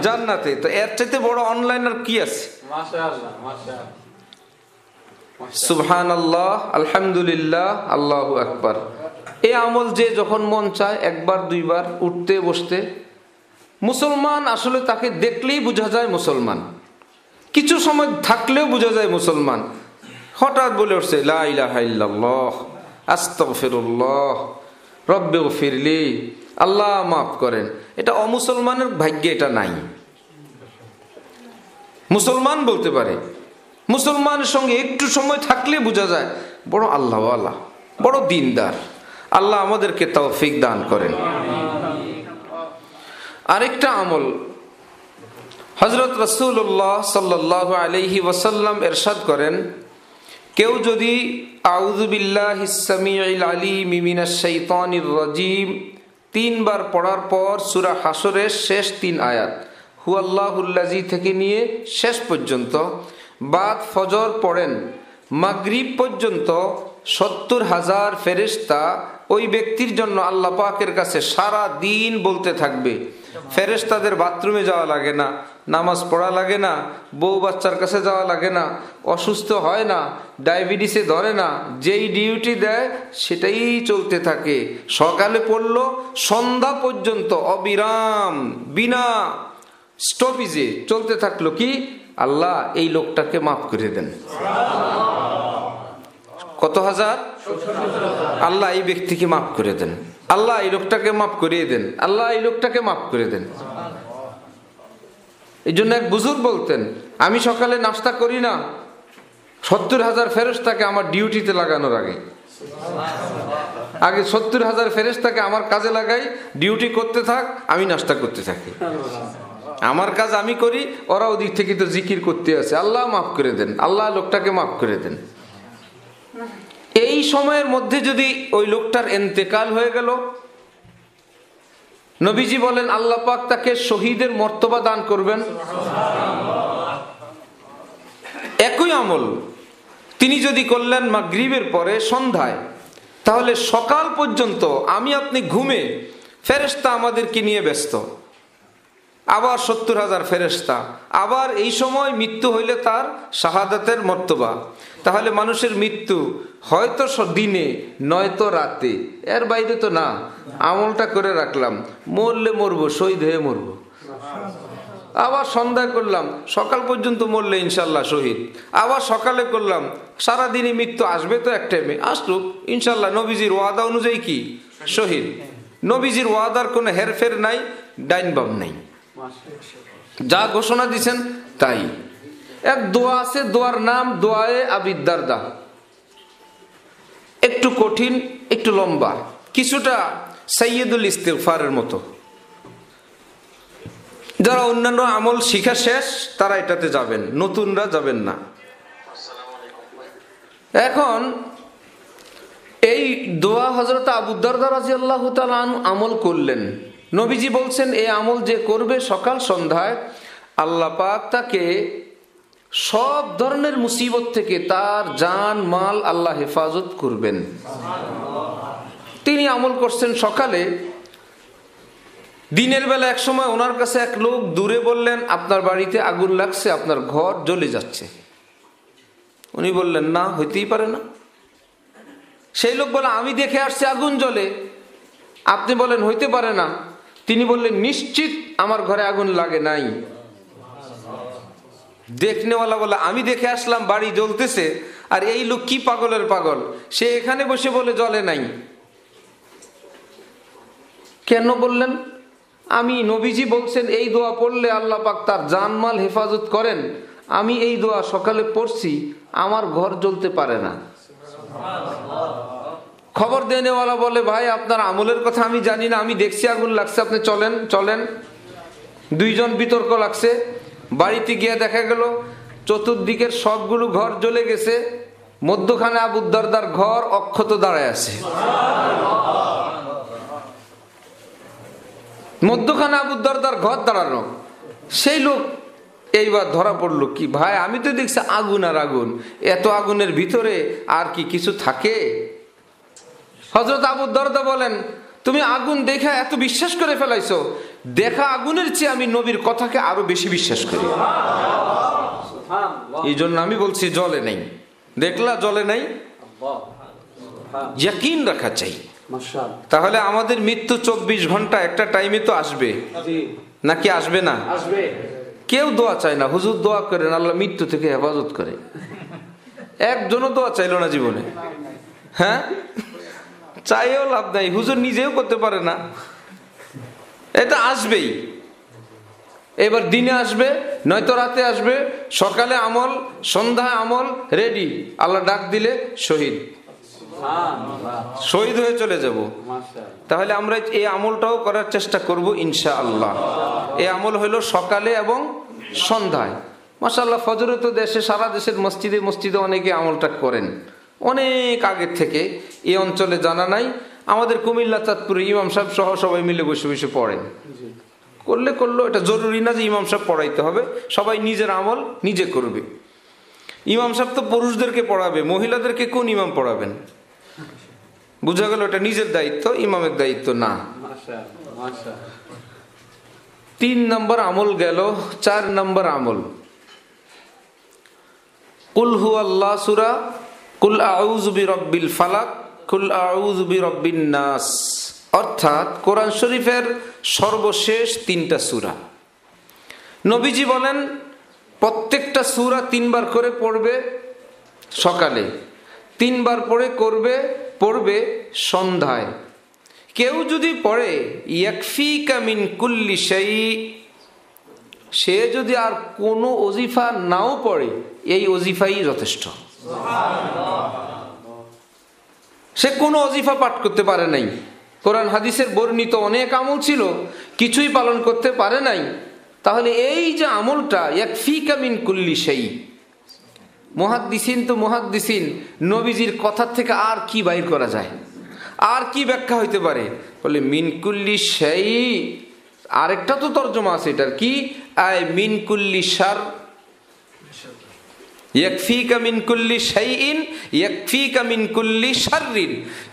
জান্নাতে। তো এর চাইতে বড় অনলাইন আর কি আছে? সুবহানাল্লাহ, আলহামদুলিল্লাহ, আল্লাহু আকবার। এই আমল যে যখন মন চায়, একবার দুইবার উঠতে বসতে। মুসলমান আসলে তাকে দেখলেই বোঝা যায় মুসলমান, কিছু সময় থাকলেও বোঝা যায় মুসলমান। হঠাৎ বলে উঠছে লা ইলাহা ইল্লাল্লাহ, আস্তাগফিরুল্লাহ, রব্বিগফিরলি, আল্লাহ মাফ করেন। এটা অমুসলমানের ভাগ্যে এটা নাই। মুসলমান বলতে পারে, মুসলমানের সঙ্গে একটু সময় থাকলে বোঝা যায় বড় আল্লাহওয়ালা, বড় দিনদার। আল্লাহ আমাদেরকে তৌফিক দান করেন। আরেকটা আমল, হযরত রাসূলুল্লাহ সাল্লাল্লাহু আলাইহি ওয়াসাল্লাম ইরশাদ করেন, কেউ যদি আউযু বিল্লাহিস সামিউল আলিম মিনাশ শাইতানির রাজিম 3 বার পড়ার পর সূরা হাসরের শেষ 3 আয়াত হুয়াল্লাহুল্লাযী থেকে নিয়ে শেষ পর্যন্ত বাদ ফজর পড়েন, মাগরিব পর্যন্ত 70,000 ফেরেশতা ওই ব্যক্তির জন্য আল্লাহ পাকের কাছে সারা দিন বলতে থাকবে। ফেরেশতাদের বাথরুমে যাওয়া লাগে না, নামাজ পড়া লাগে না, বউ বাচ্চার কাছে যাওয়া লাগে না, অসুস্থ হয় না, ডায়াবেটিসে ধরে না, যেই ডিউটি দেয় সেটাই চলতে থাকে। সকালে পড়লো, সন্ধ্যা পর্যন্ত অবিরাম বিনা স্টপেজে চলতে থাকলো। কি? আল্লাহ এই লোকটাকে মাফ করে দেন। কত হাজার? আল্লাহ এই ব্যক্তিকে মাফ করে দেন, আল্লাহ এই লোকটাকে মাফ করিয়ে দেন, আল্লাহ এই লোকটাকে মাফ করে দেন। এই জন্য এক বুজুর্গ বলতেন, আমি সকালে নাস্তা করি না 70,000 ফেরেশতাকে আমার ডিউটিতে লাগানোর আগে 70,000 ফেরেশতাকে আমার কাজে লাগাই, ডিউটি করতে থাক, আমি নাস্তা করতে থাকি। আমার কাজ আমি করি, ওরা ওদিক থেকে তো জিকির করতে আছে, আল্লাহ মাফ করে দেন, আল্লাহ লোকটাকে মাফ করে দেন। এই সময়ের মধ্যে যদি ওই লোকটার ইন্তেকাল হয়ে গেল, নবীজি বলেন আল্লাহ পাক তাকে শহীদের মর্তবা দান করবেন। একই আমল তিনি যদি করলেন মাগরিবের পরে সন্ধ্যায়, তাহলে সকাল পর্যন্ত আমি আপনি ঘুমে, ফেরেশতা আমাদেরকে নিয়ে ব্যস্ত, আবার 70,000 ফেরেশতা, আবার এই সময় মৃত্যু হইলে তার শাহাদাতের মর্তবা। তাহলে মানুষের মৃত্যু হয়তো দিনে নয়তো রাতে, এর বাইরে তো না। আমলটা করে রাখলাম, মরলে মরবো, শহীদ হয়ে মরবো। আবার সন্ধ্যায় করলাম, সকাল পর্যন্ত মরলে ইনশাল্লাহ শহীদ। আবার সকালে করলাম, সারাদিনই মৃত্যু আসবে তো এক টাইমে, আসলুক ইনশাল্লাহ নবীজির ওয়াদা অনুযায়ী কি শহীদ। নবীজির ওয়াদার কোনো হেরফের নাই, ডাইন বাম নাই, যা ঘোষণা দিছেন তাই। এক দোয়া আছে, দোয়ার নাম দোয়ায়ে আবি দারদা। একটু কঠিন, একটু লম্বা, কিছুটা সাইয়্যিদুল ইস্তিগফারের মতো। যারা অন্যান্য আমল শিখা শেষ তারা এটাতে যাবেন, নতুনরা যাবেন না। এখন এই দোয়া হযরত আবু দারদা রাদিয়াল্লাহু তাআলা আনহু আমল করলেন। নবীজি বলছেন এই আমল যে করবে সকাল সন্ধ্যায়, আল্লাহ পাক তাকে সব ধরনের মুসিবত থেকে তার জান মাল আল্লাহ হেফাজত করবেন। তিনি আমল করছেন সকালে। দিনের বেলা এক সময় ওনার কাছে এক লোক দূরে বললেন, আপনার বাড়িতে আগুন লাগছে, আপনার ঘর জ্বলে যাচ্ছে। উনি বললেন না, হইতেই পারে না। সেই লোক বলে, আমি দেখে আসছি আগুন জ্বলে, আপনি বলেন হইতে পারে না। তিনি বললেন, নিশ্চিত আমার ঘরে আগুন লাগে নাই। দেখনেওয়ালা বলে, আমি দেখে আসলাম বাড়ি জ্বলতেছে, আর এই লোক কি পাগলের পাগল, সে এখানে বসে বলে জ্বলে নাই। কেন বললেন? আমি নবীজি বলছেন এই দোয়া পড়লে আল্লাহ পাক তার জানমাল হেফাজত করেন, আমি এই দোয়া সকালে পড়ছি, আমার ঘর জ্বলতে পারে না। খবর দেনেওয়ালা বলে, ভাই আপনার আমলের কথা আমি জানি না, আমি দেখছি আগুন লাগছে, আপনি চলেন চলেন। দুইজন বিতর্ক লাগছে। বাড়িতে গিয়ে দেখা গেল চতুর্দিকের সবগুলো ঘর জ্বলে গেছে, মধ্যখানে আবু দারদার ঘর অক্ষত দাঁড়ায় আছে। মধ্যখানে আবু দারদার ঘর দাঁড়ানো। সেই লোক এইবার ধরা পড়লো, কি ভাই আমি তো দেখছি আগুন আর আগুন, এত আগুনের ভিতরে আর কি কিছু থাকে? হযরত আবু দারদা বলেন, তুমি আগুন দেখা এত বিশ্বাস করে ফেলাইছো, দেখা আগুনের চেয়ে আমি নবীর কথাকে আরো বেশি বিশ্বাস করি। এই জন্য আমি বলছি জ্বলে নাই, দেখলা জ্বলে নাই, ইয়াকিন রাখা চাই। তাহলে আমাদের মৃত্যু 24 ঘন্টা একটা টাইমে তো আসবে, নাকি আসবে না? কেউ দোয়া চায় না, হুজুর দোয়া করেন আল্লাহ মৃত্যু থেকে হেফাজত করে। একজনও দোয়া চাইলো না জীবনে। হ্যাঁ, চাইও লাভ নাই, হুজুর নিজেও করতে পারে না। এটা আসবেই। এবার দিনে আসবে, নয়তো রাতে আসবে, সকালে আমল, সন্ধ্যায় আমল, রেডি। আল্লাহ ডাক দিলে শহীদ, শহীদ হয়ে চলে যাব। তাহলে আমরা এই আমলটাও করার চেষ্টা করব ইনশাআল্লাহ। এই আমল হলো সকালে এবং সন্ধ্যায়। মাশাআল্লাহ, ফজরে তো দেশে, সারা দেশের মসজিদে মসজিদে অনেকে আমলটা করেন অনেক আগের থেকে। এই অঞ্চলে জানা নাই, আমাদের কুমিল্লা চাঁদপুরে ইমাম সাহেব সহ সবাই মিলে বসে বসে পড়েন। করলো, এটা জরুরি না যে ইমাম সাহেব পড়াইতে হবে, সবাই নিজের আমল নিজে করবে। ইমাম সাহেব তো পুরুষদেরকে পড়াবে, মহিলাদেরকে কোন ইমাম পড়াবেন? বুঝা গেল এটা নিজের দায়িত্ব, ইমামের দায়িত্ব না। 3 নম্বর আমল গেল। 4 নম্বর আমল কুল হুয়াল্লাহ সূরা, কুল আউযু বিরাব্বিল ফালাক, কুল আউযু বিরাব্বিন নাস, অর্থাৎ কোরআন শরীফের সর্বশেষ 3টা সূরা। নবীজি বলেন প্রত্যেকটা সূরা 3 বার করে পড়বে সকালে, 3 বার পড়বে সন্ধ্যায়। কেউ যদি পড়ে ইয়াকফিকা মিন কুল্লি শাই, সে যদি আর কোনো ওজিফা নাও পড়ে এই ওজিফাই যথেষ্ট। সে কোনো ওজিফা পাঠ করতে পারে নাই, কোরআন হাদিসের বর্ণিত অনেক আমল ছিল, কিছুই পালন করতে পারে নাই, তাহলে এই যে আমলটা ইয়াকফিকা মিন কুল্লি শাই, মুহাদ্দিসিন নবীজির কথা থেকে আর কি বাইর করা যায়, আর কি ব্যাখ্যা হইতে পারে? বলে মিন কুল্লি শাই, আরেকটা তো তর্জমা আছে এটার, কি আয় মিন কুল্লি শার, ইয়াকফিকা মিন কুল্লি শাইইন ইয়াকফিকা মিন কুল্লি শাররিন।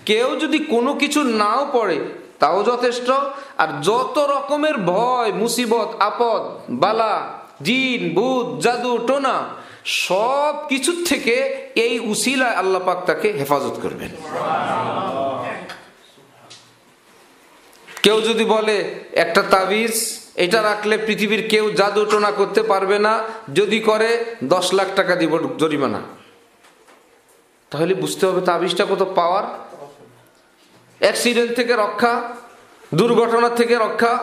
কেউ যদি কোনো কিছু নাও পড়ে তাও যথেষ্ট, আর যত রকমের ভয় মুসিবত আপদ বালা জিন ভূত জাদু টোনা সব কিছুর থেকে এই উসিলায় আল্লাহ পাক তাকে হেফাজত করবেন। কেউ যদি বলে একটা তাবিজ এটা রাখলে পৃথিবীর কেউ জাদু টোনা করতে পারবে না, যদি করে 10 লাখ টাকা দিব জরিমানা, তাহলে বুঝতে হবে তাবিজটা কত পাওয়ার। অ্যাক্সিডেন্ট থেকে রক্ষা, দুর্ঘটনা থেকে রক্ষা,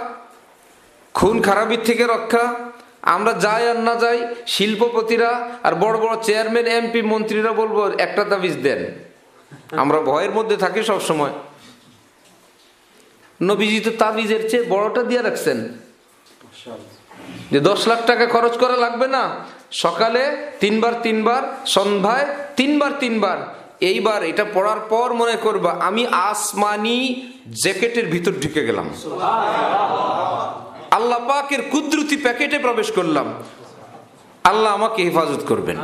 খুন খারাপির থেকে রক্ষা। আমরা যাই আর না যাই, শিল্পপতিরা আর বড় বড় চেয়ারম্যান এমপি মন্ত্রীরা বলবো একটা তাবিজ দেন, আমরা ভয়ের মধ্যে থাকি সব সময়। নবীজি তো তাবিজের চেয়ে বড়টা দিয়ে রাখছেন, যে 10 লাখ টাকা খরচ করা লাগবে না, সকালে 3 বার 3 বার, সন্ধ্যায় 3 বার 3 বার। এইবার এটা পড়ার পর মনে করবা আমি আসমানি জ্যাকেটের ভিতর ঢুকে গেলাম, আল্লাহ পাকের কুদরতি প্যাকেটে প্রবেশ করলাম, আল্লাহ আমাকে হেফাজত করবেন।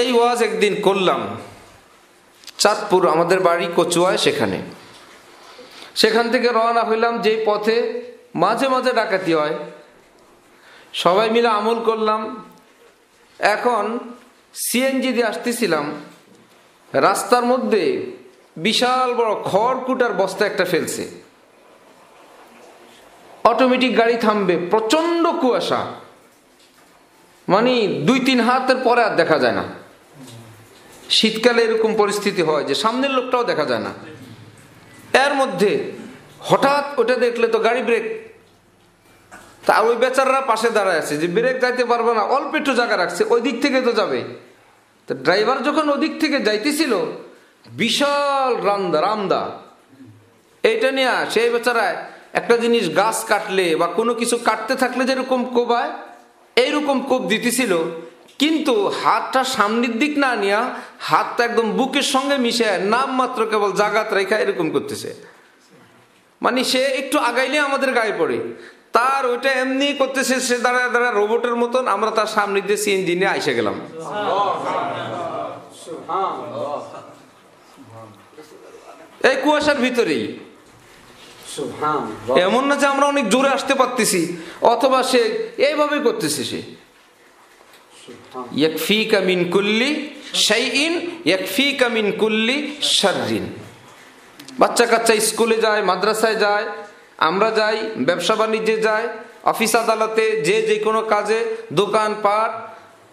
এই ওয়াজ একদিন করলাম চাঁদপুর, আমাদের বাড়ি কচুয়ায়, সেখান থেকে রওনা হইলাম যে পথে মাঝে মাঝে ডাকাতি হয়, সবাই মিলে আমল করলাম। এখন সিএনজি দিয়ে আসতেছিলাম, রাস্তার মধ্যে বিশাল বড় খড়কুটার বস্তা একটা ফেলছে, অটোমেটিক গাড়ি থামবে, প্রচন্ড কুয়াশা, মানে 2-3 হাতের পরে আর দেখা যায় না। শীতকালে এরকম পরিস্থিতি হয় যে সামনের লোকটাও দেখা যায় না। এর মধ্যে হঠাৎ ওটা দেখলে তো গাড়ি ব্রেক, তা ওই বেচাররা পাশে দাঁড়ায় আছে যে ব্রেক যাইতে পারবে না, অল্প একটু জায়গা রাখছে, ওই দিক থেকে তো যাবে। তো ড্রাইভার যখন ওদিক থেকে যাইতেছিল, বিশাল রামদা এইটা নিয়ে সেই বেচারায় একটা জিনিস গাছ কাটলে বা কোনো কিছু কাটতে থাকলে যেরকম কোবায় এইরকম কোপ দিতেছিল, কিন্তু হাতটা সামনের দিক না নিয়া হাতটা একদম বুকের সঙ্গে মিশে নাম মাত্র কেবল জাগাত রেখা এরকম করতেছে, মানে সে একটু আগাইলে আমাদের গায়ে পড়ে, তার ওইটা এমনি করতেছে, সে দাঁড়ায় দাঁড়ায় রোবটের মতন, আমরা তার সামনে দিয়ে সিএনজি নিয়ে আইসে গেলাম। এই কুয়াশার ভিতরেই, এমন না যে আমরা অনেক জোরে আসতে পারতেছি, অথবা সে এইভাবে করতেছে, সে ইয়াকফিকা মিন কুল্লি শাইইন ইয়াকফিকা মিন কুল্লি শাররিন। বাচ্চা কাচ্চা স্কুলে যায়, মাদ্রাসায় যায়, আমরা যাই, ব্যবসা বাণিজ্যে যাই, অফিস আদালতে, যে কোনো কাজে, দোকান পাট,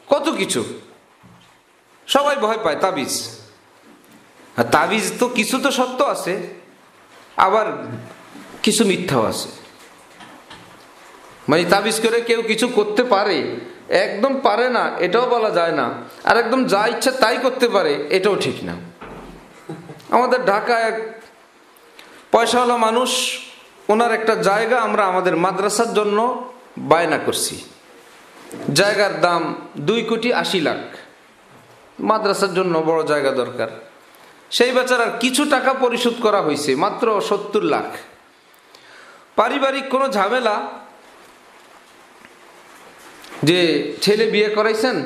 কত কিছু, সবাই ভয় পায় তাবিজ। তাবিজ তো কিছু তো সত্য আছে, আবার কিছু মিথ্যাও আছে। মানে তাবিজ করে কেউ কিছু করতে পারে, একদম পারে না এটাও বলা যায় না, আর একদম যা ইচ্ছা তাই করতে পারে এটাও ঠিক না। আমাদের ঢাকায় এক পয়সাওয়ালা মানুষ, ওনার একটা জায়গা আমরা আমাদের মাদ্রাসার জন্য বায়না করছি, জায়গার দাম 2,80,00,000 টাকা, মাদ্রাসার জন্য বড় জায়গা দরকার। সেই বেচারার কিছু টাকা পরিশোধ করা হয়েছে, মাত্র 70 লাখ। পারিবারিক কোনো ঝামেলা, যে ছেলে বিয়ে করাইছেন,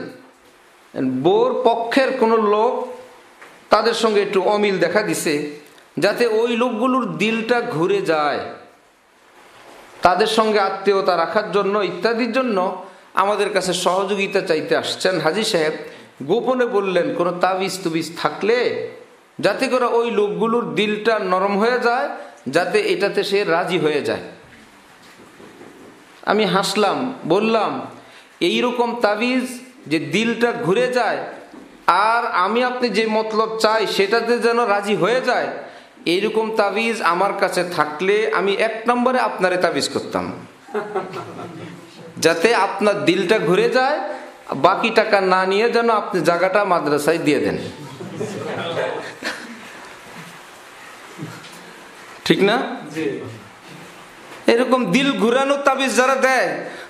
বউর পক্ষের কোনো লোক তাদের সঙ্গে একটু অমিল দেখা দিছে, যাতে ওই লোকগুলোর দিলটা ঘুরে যায়, তাদের সঙ্গে আত্মীয়তা রাখার জন্য ইত্যাদির জন্য আমাদের কাছে সহযোগিতা চাইতে আসছেন। হাজী সাহেব গোপনে বললেন কোনো তাবিজ তুবিজ থাকলে যাতে করে ওই লোকগুলোর দিলটা নরম হয়ে যায়, যাতে এটাতে সে রাজি হয়ে যায়। আমি হাসলাম, বললাম এইরকম তাবিজ যে দিলটা ঘুরে যায় আর আমি আপনি যে মতলব চাই সেটাতে যেন রাজি হয়ে যায়, এইরকম তাবিজ আমার কাছে থাকলে আমি 1 নম্বরে আপনারে তাবিজ করতাম, যাতে আপনার দিলটা ঘুরে যায়, বাকি টাকা না নিয়ে যেন আপনি জায়গাটা মাদ্রাসায় দিয়ে দেন। ঠিক না? এরকম দিল ঘুরানো তাবিজ যারা দেয়,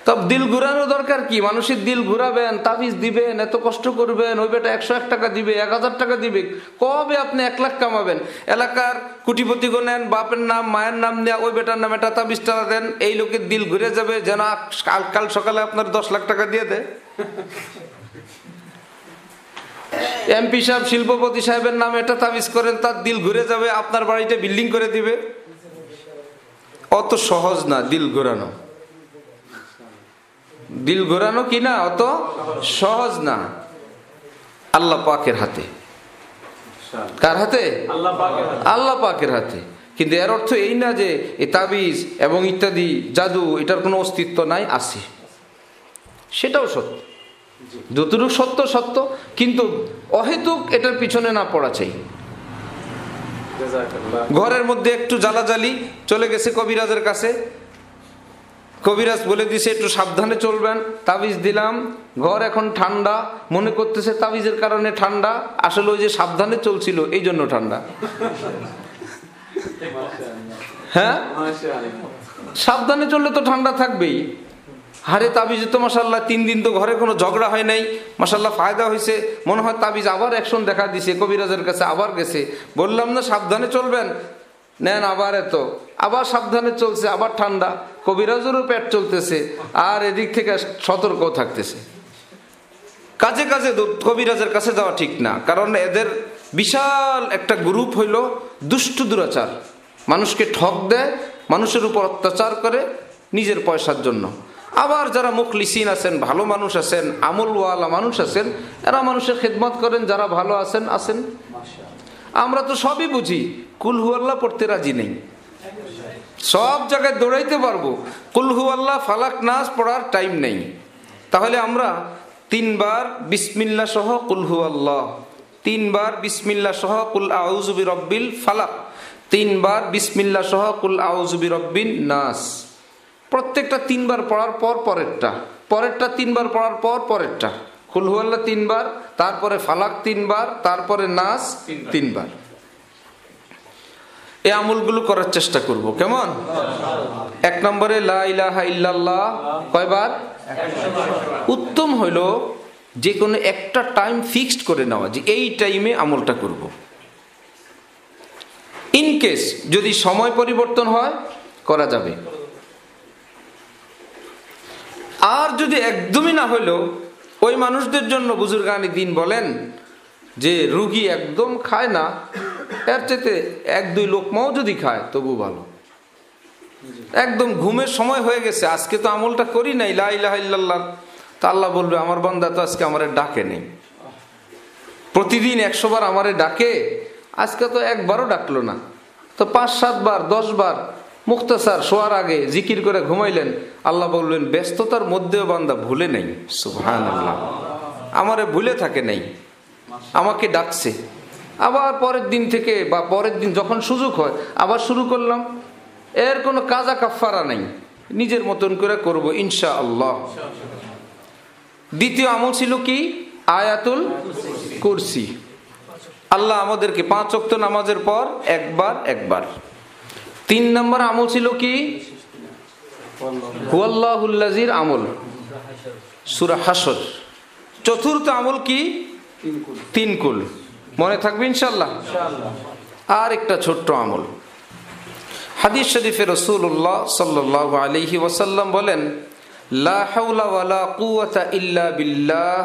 তব দিল ঘুরানো দরকার কি? মানুষের দিল ঘুরাবেন, তাবিজ দিবেন, এত কষ্ট করবেন, ওই বেটা 101 টাকা দিবে, 1000 টাকা দিবে, কবে আপনি 1 লাখ কামাবেন? এলাকার কোটিপতি গো নেন, বাপের নাম মায়ের নাম দেয়া ওই বেটার নামে একটা তাবিজটা দেন, এই লোকের দিল ঘুরে যাবে, যেন কাল সকালে আপনার 10 লাখ টাকা দিয়ে দেয়। এমপি সাহেব, শিল্পপতি সাহেবের নামে একটা তাবিজ করেন, তার দিল ঘুরে যাবে, আপনার বাড়িতে বিল্ডিং করে দিবে। অত সহজ না দিল ঘোরানো। দিল ঘোরানো কি না অত সহজ না। আল্লাহ পাকের হাতে। কার হাতে? আল্লাহ পাকের হাতে। কিন্তু এর অর্থ এই না যে এই তাবিজ এবং ইত্যাদি জাদু এটার কোনো অস্তিত্ব নাই, আছে, সেটাও সত্য। যতটুকু সত্য সত্য, কিন্তু অহেতুক এটার পিছনে না পড়া চাই। ঘরের মধ্যে একটু জ্বালাজালি চলে গেছে কবিরাজের কাছে, কবিরাজ বলে দিছে একটু সাবধানে চলবেন, তাবিজ দিলাম, ঘর এখন ঠান্ডা, মনে করতেছে তাবিজের কারণে ঠান্ডা, আসলে ওই যে সাবধানে চলছিল এই জন্য ঠান্ডা। হ্যাঁ, সাবধানে চললে তো ঠান্ডা থাকবেই। হারে তাবিজে তো মাশাআল্লাহ 3 দিন তো ঘরে কোনো ঝগড়া হয় নাই, মাশাআল্লাহ ফায়দা হয়েছে, মনে হয় তাবিজ আবার অ্যাকশন দেখা দিছে, কবিরাজের কাছে আবার গেছে, বললাম না সাবধানে চলবেন, নেন আবার এত, আবার সাবধানে চলছে, আবার ঠান্ডা, কবিরাজেরও পেট চলতেছে, আর এদিক থেকে সতর্ক থাকতেছে। কাজে কাজে কবিরাজের কাছে যাওয়া ঠিক না, কারণ এদের বিশাল একটা গ্রুপ হইল দুষ্ট দুরাচার, মানুষকে ঠক দেয়, মানুষের উপর অত্যাচার করে নিজের পয়সার জন্য। আবার যারা মুখলিসিন আছেন, ভালো মানুষ আছেন, আমলওয়ালা মানুষ আছেন, এরা মানুষের খেদমত করেন, যারা ভালো আছেন আছেন। আমরা তো সবই বুঝি, কুল হু আল্লাহ পড়তে রাজি নেই, সব জায়গায় দৌড়াইতে পারবো, কুল হু আল্লাহ ফালাক নাস পড়ার টাইম নেই। তাহলে আমরা 3 বার বিসমিল্লাহ সহ কুল হু আল্লাহ, 3 বার বিসমিল্লাহ সহ কুল আউযু বিরব্বিল ফালাক, 3 বার বিসমিল্লাহ সহ কুল আউযু বিরব্বিন নাস, প্রত্যেকটা 3 বার পড়ার পর পরেরটা, পরেরটা 3 বার পড়ার পর পরেরটা, কুল হু আল্লাহ 3 বার, তারপরে ফালাক 3 বার, তারপরে নাস 3 বার। এই আমলগুলো করার চেষ্টা করব, কেমন? 1 নম্বরে লা ইলাহা ইল্লাল্লাহ কয়বার? উত্তম হইল যে কোনো একটা টাইম ফিক্সড করে নেওয়া, যে এই টাইমে আমলটা করব। ইন কেস যদি সময় পরিবর্তন হয় করা যাবে, আর যদি একদমই না হইল, ওই মানুষদের জন্য বুজুর্গানি দিন বলেন যে রুগী একদম খায় না, এর চাইতে 1-2 লোকমাও যদি খায় তবু ভালো। একদম ঘুমের সময় হয়ে গেছে, আজকে তো আমলটা করি নাই লা ইলাহা ইল্লাল্লাহ, তা আল্লাহ বলবে আমার বান্দা তো আজকে আমারে ডাকে নেই, প্রতিদিন 100 বার আমারে ডাকে, আজকে তো একবারও ডাকলো না, তো 5-7 বার 10 বার মুখতাসার শোয়ার আগে জিকির করে ঘুমাইলেন, আল্লাহ বললেন ব্যস্ততার মধ্যেও বান্দা ভুলে নেই, সুবহানাল্লাহ, আমারে ভুলে থাকে নেই, আমাকে ডাকছে। আবার পরের দিন থেকে বা পরের দিন যখন সুযোগ হয় আবার শুরু করলাম, এর কোনো কাজা কাফারা নেই, নিজের মতন করে করব ইনশাআল্লাহ। দ্বিতীয় আমল ছিল কি? আয়াতুল কুরসি। আল্লাহ আমাদেরকে 5 ওয়াক্ত নামাজের পর একবার। 3 নম্বর আমল ছিল কি? হুয়াল্লাহুল্লাযির আমল, সূরা হাসর। চতুর্থ আমল কি? 3 কুল। মনে থাকবে ইনশাআল্লাহ। আর একটা ছোট্ট আমল, হাদিস শরীফে রাসূলুল্লাহ সাল্লাল্লাহু আলাইহি ওয়াসাল্লাম বলেন, লা হাওলা ওয়ালা কুওয়াতা ইল্লা বিল্লাহ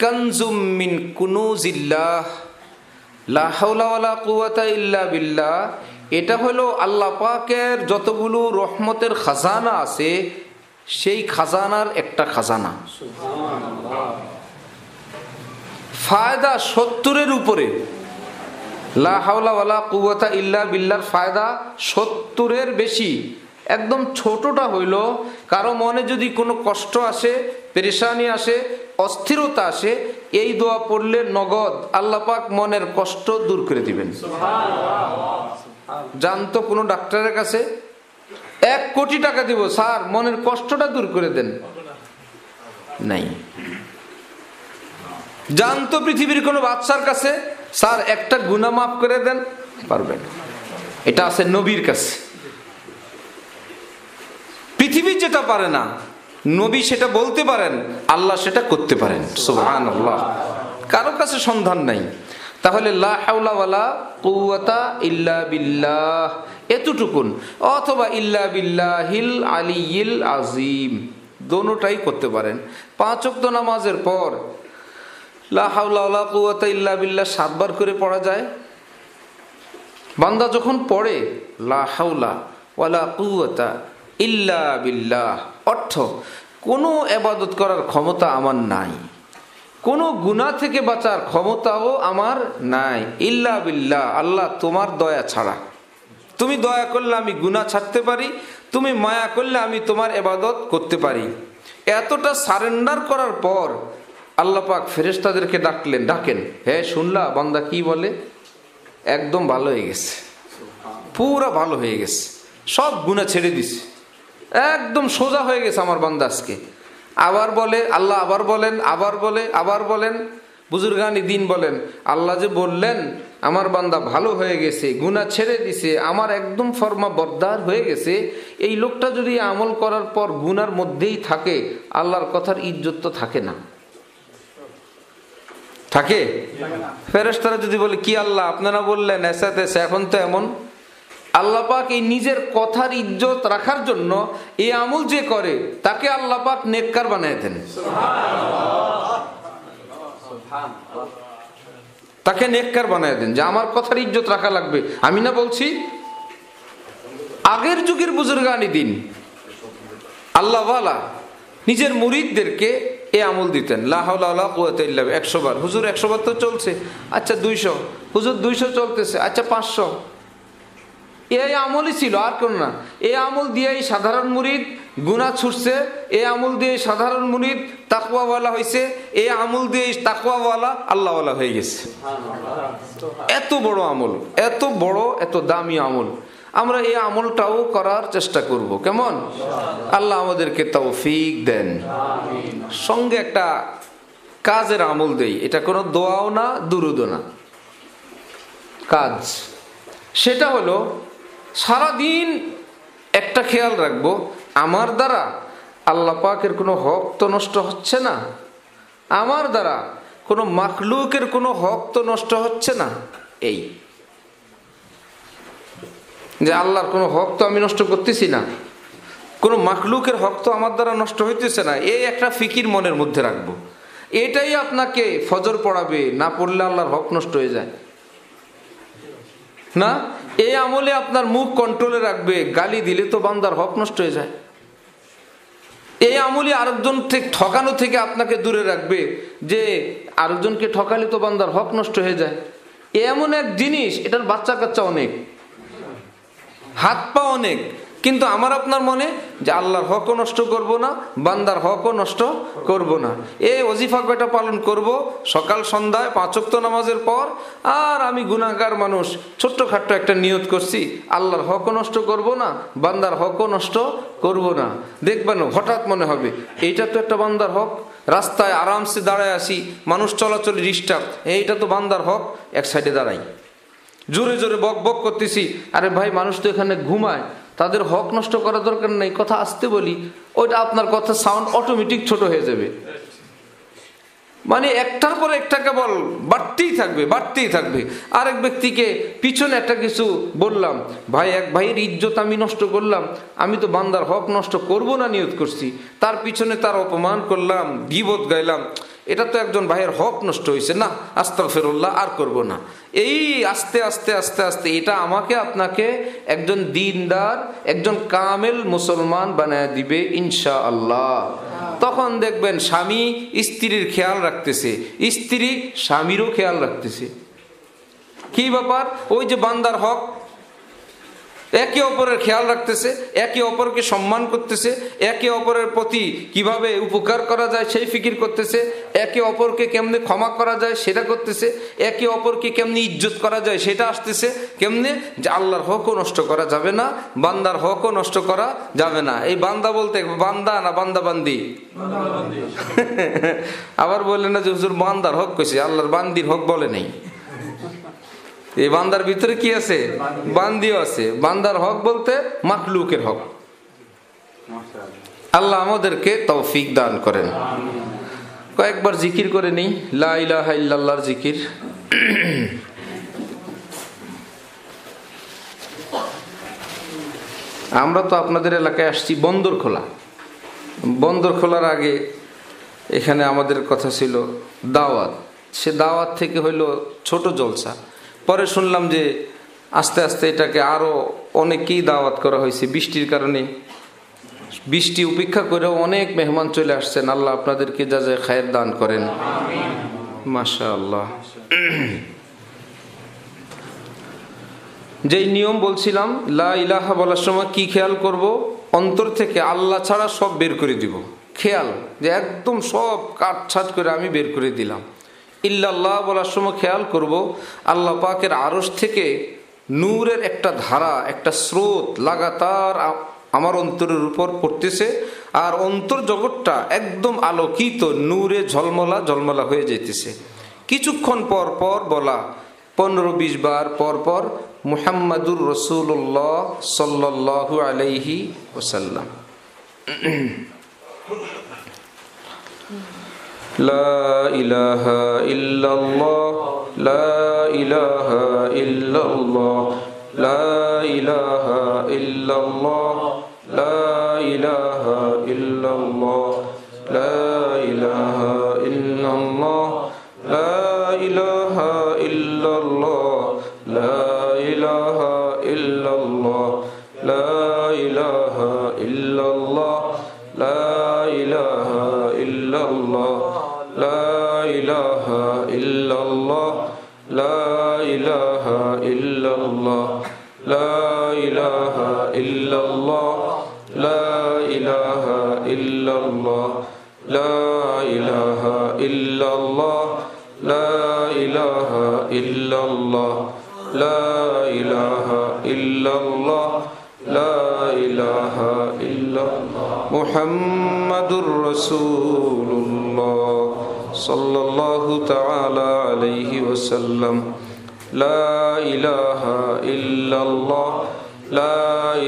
কানজুম মিন কুনুজিল্লাহ। লা হাওলা ওয়ালা কুওয়াতা ইল্লা বিল্লাহ, এটা হলো আল্লাহ পাকের যতগুলো রহমতের খাজানা আছে সেই খাজানার একটা খাজানা। ফায়দা 70-এর উপরে। লা হাওলা ওয়ালা কুওয়াতা ইল্লা বিল্লাহর ফায়দা 70-এর বেশি। একদম ছোটটা হইল কারো মনে যদি কোনো কষ্ট আসে, পেরেশানি আসে, অস্থিরতা আসে, এই দোয়া পড়লে নগদ আল্লাহ পাক মনের কষ্ট দূর করে দিবেন। জানতো কোনো ডাক্তারের কাছে 1 কোটি টাকা দিব, স্যার মনের কষ্টটা দূর করে দেন, নাই। জানতো পৃথিবীর কোনো বাদশার কাছে, স্যার একটা গুনাহ মাফ করে দেন, পারবেন। এটা আছে নবীর কাছে। যেটা পারে না, নবী সেটা বলতে পারেন, আল্লাহ সেটা করতে পারেন। সুবহানাল্লাহ। কারো কাছে সন্ধান নাই। তাহলে লা হাওলা ওয়ালা কুওয়াতা ইল্লা বিল্লাহ এতটুকুন, অথবা ইল্লা বিল্লাহিল আলিয়্যিল আযীম, দোনোটাই করতে পারেন। 5 ওয়াক্ত নামাজের পর লা হাওলা ওয়ালা কুওয়াতা ইল্লা বিল্লাহ 7 বার করে পড়া যায়। বান্দা যখন পড়ে লা হাওলা ওয়ালা কুওয়াতা ইল্লা বিল্লাহ, অর্থ কোনো ইবাদত করার ক্ষমতা আমার নাই, কোনো গুনাহ থেকে বাঁচার ক্ষমতাও আমার নাই, ইল্লা বিল্লাহ, আল্লাহ তোমার দয়া ছাড়া। তুমি দয়া করলে আমি গুনাহ ছাড়তে পারি, তুমি মায়া করলে আমি তোমার ইবাদত করতে পারি। এতটা সারেন্ডার করার পর আল্লাহ পাক ফেরেশতাদেরকে ডাকেন, হ্যাঁ শুনলা বান্দা কি বলে? একদম ভালো হয়ে গেছে, পুরা ভালো হয়ে গেছে, সব গুনাহ ছেড়ে দিছে, একদম সোজা হয়ে গেছে আমার বান্দা আজকে। আবার বলে আল্লাহ, আবার বলেন বুজুর্গানি দিন বলেন, আল্লাহ যে বললেন আমার বান্দা ভালো হয়ে গেছে, গুনাহ ছেড়ে দিছে, আমার একদম ফরমা বরদার হয়ে গেছে, এই লোকটা যদি আমল করার পর গুনার মধ্যেই থাকে, আল্লাহর কথার ইজ্জত তো থাকে না। থাকে? ফেরেশতারা যদি বলে কি আল্লাহ আপনারা বললেন এসা তেসা, এখন তো এমন। আল্লাহ পাক এই নিজের কথার ইজ্জত রাখার জন্য এই আমল যে করে তাকে আল্লাহ পাক নেককার বানায় দেন। তাকে নেককার বানায় দেন যে আমার কথার ইজ্জত রাখা লাগবে। আমি না বলছি, আগের যুগের বুজুর্গানি দিন আল্লাহ ওয়ালা নিজের মুরিদদেরকে এই আমল দিতেন, লা হাওলা ওয়ালা কুওয়াতা ইল্লা বিল্লাহ 100 বার। হুজুর 100 বার তো চলছে, আচ্ছা 200, হুজুর 200 চলতেছে, আচ্ছা 500। এই আমলই ছিল, আর কোন না। এই আমল দিয়েই সাধারণ মুরিদ গুনাহ ছুটছে, এই আমল দিয়ে সাধারণ মুরিদ তাকওয়াওয়ালা হয়েছে, এই আমল দিয়ে তাকওয়াওয়ালা আল্লাহওয়ালা হয়ে গেছে। এত বড় আমল, এত বড়, এত দামি আমল। আমরা এই আমলটাও করার চেষ্টা করব, কেমন? আল্লাহ আমাদেরকে তৌফিক দেন। সঙ্গে একটা কাজের আমল দেই, এটা কোনো দোয়াও না, দুরুদও না, কাজ। সেটা হলো সারাদিন একটা খেয়াল রাখবো, আমার দ্বারা আল্লাহ পাকের কোনো হক তো নষ্ট হচ্ছে না, আমার দ্বারা কোনো মাখলুকের কোনো হক তো নষ্ট হচ্ছে না। এই যে আল্লাহর কোনো হক তো আমি নষ্ট করতেছি না, কোনো মাখলুকের হক তো আমার দ্বারা নষ্ট হইতেছে না, এই একটা ফিকির মনের মধ্যে রাখবো। এটাই আপনাকে ফজর পড়াবে, না পড়লে আল্লাহর হক নষ্ট হয়ে যায় না। এই আমলে আপনার মুখ কন্ট্রোলে রাখবে, গালি দিলে তো বান্দার হক নষ্ট হয়ে যায়। এই আমলে আরেকজন থেকে ঠকানো থেকে আপনাকে দূরে রাখবে, যে আরেকজনকে ঠকালে তো বান্দার হক নষ্ট হয়ে যায়। এমন এক জিনিস, এটার বাচ্চা কাচ্চা অনেক, হাত পা অনেক, কিন্তু আমার আপনার মনে যে আল্লাহর হকও নষ্ট করব না, বান্দার হকও নষ্ট করব না। এই ওজিফা কয়টা পালন করব? সকাল সন্ধ্যায় 5 ওয়াক্ত নামাজের পর। আর আমি গুনাহগার মানুষ, ছোট্টখাট্ট একটা নিয়ত করছি, আল্লাহর হকও নষ্ট করব না, বান্দার হকও নষ্ট করব না। দেখবেন হঠাৎ মনে হবে এইটা তো একটা বান্দার হক, রাস্তায় আরামসে দাঁড়ায় আসি, মানুষ চলাচল ডিস্টার্ব, এইটা তো বান্দার হক, এক সাইডে দাঁড়াই। জোরে জোরে বক বক করতেছি, আরে ভাই মানুষ তো এখানে ঘুমায়, তাদের হক নষ্ট করার দরকার নেই, কথা আসতে বলি, ওইটা আপনার কথা সাউন্ড অটোমেটিক ছোট হয়ে যাবে। মানে একটার পর একটা কেবল বাড়তেই থাকবে। আরেক ব্যক্তিকে পিছনে একটা কিছু বললাম, ভাই এক ভাইয়ের ইজ্জত আমি নষ্ট করলাম, আমি তো বান্দার হক নষ্ট করব না নিয়ত করছি, তার পিছনে তার অপমান করলাম, গীবত গাইলাম, এটা তো একজন ভাইয়ের হক নষ্ট হয়েছে, না আস্তাগফিরুল্লাহ, আর করব না। এই আস্তে আস্তে আস্তে আস্তে এটা আমাকে আপনাকে একজন দিনদার, একজন কামেল মুসলমান বানায় দিবে ইনশাআল্লাহ। তখন দেখবেন স্বামী স্ত্রীর খেয়াল রাখতেছে, স্ত্রী স্বামীরও খেয়াল রাখতেছে। কি ব্যাপার? ওই যে বান্দার হক, একে অপরের খেয়াল রাখতেছে, একে অপরকে সম্মান করতেছে, একে অপরের প্রতি কিভাবে উপকার করা যায় সেই ফিকির করতেছে, একে অপরকে কেমনে ক্ষমা করা যায় সেটা করতেছে, একে অপরকে কেমনে ইজ্জত করা যায় সেটা আসতেছে। কেমনে? যে আল্লাহর হকও নষ্ট করা যাবে না, বান্দার হকও নষ্ট করা যাবে না। এই বান্দা বলতে বান্দা না বান্দা বান্দি? আবার বললেন না যে হুজুর বান্দার হক কইছে, আল্লাহর বান্দির হক বলে নেই। এই বান্দার ভিতরে কি আছে? বান্দিও আছে। বান্দার হক বলতে মাখলুকের হক। আল্লাহ আমাদেরকে তৌফিক দান করেন। কয়েকবার জিকির করে নিই, লা ইলাহা ইল্লাল্লাহর জিকির। আমরা তো আপনাদের এলাকায় আসছি বন্দরখোলা। বন্দরখোলার আগে এখানে আমাদের কথা ছিল দাওয়াত। সে দাওয়াত থেকে হইল ছোট জলসা। পরে শুনলাম যে আস্তে আস্তে এটাকে আরো অনেকেই দাওয়াত করা হয়েছে। বৃষ্টির কারণে, বৃষ্টি উপেক্ষা করেও অনেক মেহমান চলে আসছেন। আল্লাহ আপনাদেরকে যা যা খায়ের দান করেন। মাশাআল্লাহ। যেই নিয়ম বলছিলাম, লা ইলাহা বলার সময় কি খেয়াল করব? অন্তর থেকে আল্লাহ ছাড়া সব বের করে দিব। খেয়াল যে একদম সব কাটছাট করে আমি বের করে দিলাম। ইল্লাল্লাহ বলার সময় খেয়াল করব আল্লাহ পাকের আরশ থেকে নূরের একটা ধারা, একটা স্রোত লাগাতার আমার অন্তরের উপর পড়তেছে, আর অন্তর জগৎটা একদম আলোকিত নূরে ঝলমলা ঝলমলা হয়ে যেতেছে। কিছুক্ষণ পর পর বলা, 15-20 বার পর পর মুহাম্মাদুর রাসূলুল্লাহ সাল্লাল্লাহু আলাইহি ওয়াসাল্লাম। লা ইলাহা ইল্লাল্লাহ, লা ইলাহা ইল্লাল্লাহ, লা ইলাহা ইল্লাল্লাহ, লা ইলাহা ইল্লাল্লাহ, লা ইলাহা ইল্লাল্লাহ, লা ইলাহা ইল্লাল্লাহ, লা ইলাহা ইল্লাল্লাহ, লা ইলাহা ইল্লাল্লাহ, লা ইলাহা ইল্লাল্লাহ, লা ইলাহা ইল্লাল্লাহ, লা ইলাহা ইল্লাল্লাহ, লা ইলাহা ইল্লাল্লাহ, লা ইলাহা ইল্লাল্লাহ, লা ইলাহা ইল্লাল্লাহ, লা ইলাহা ইল্লাল্লাহ, লা ইলাহা ইল্লাল্লাহ, লা ইলাহা ইল্লাল্লাহ, মুহাম্মাদুর রাসূলুল্লাহ সাল্লাল্লাহু তাআলা আলাইহি ওয়াসাল্লাম। লা ইলাহা ইল্লাল্লাহ, লা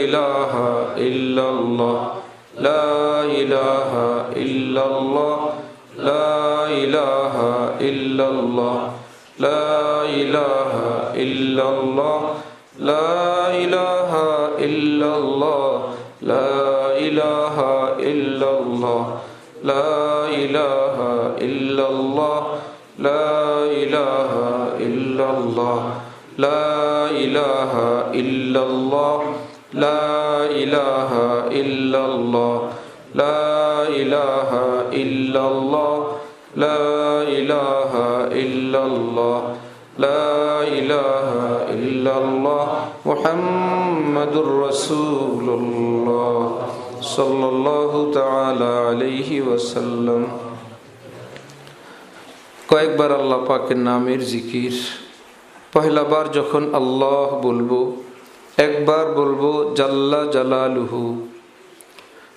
ইলাহা ইল্লাল্লাহ, লা ইলাহা ইল্লাল্লাহ, লা ইলাহা ইল্লাল্লাহ, লা ইলাহা ইল্লাল্লাহ, লা ইলাহা ইল্লাল্লাহ, লা ইলাহা ইল্লাল্লাহ, লা ইলাহা ইল্লাল্লাহ, লা ইলাহা ইল্লাল্লাহ, লা ইলাহা ইল্লাল্লাহ, লা ইলাহা ইল্লাল্লাহ, লা ইলাহা ইল্লাল্লাহ, লা ইলাহা ইল্লাল্লাহ, লা ইলাহা ইল্লাল্লাহ, মুহাম্মাদুর রাসূলুল্লাহ সাল্লাল্লাহু তাআলা আলাইহি ওয়াসাল্লাম। কয়েকবার আল্লাহ পাকের নামের জিকির। পহেলা বার যখন আল্লাহ বলবো, একবার বলবো জাল্লা জালালুহু।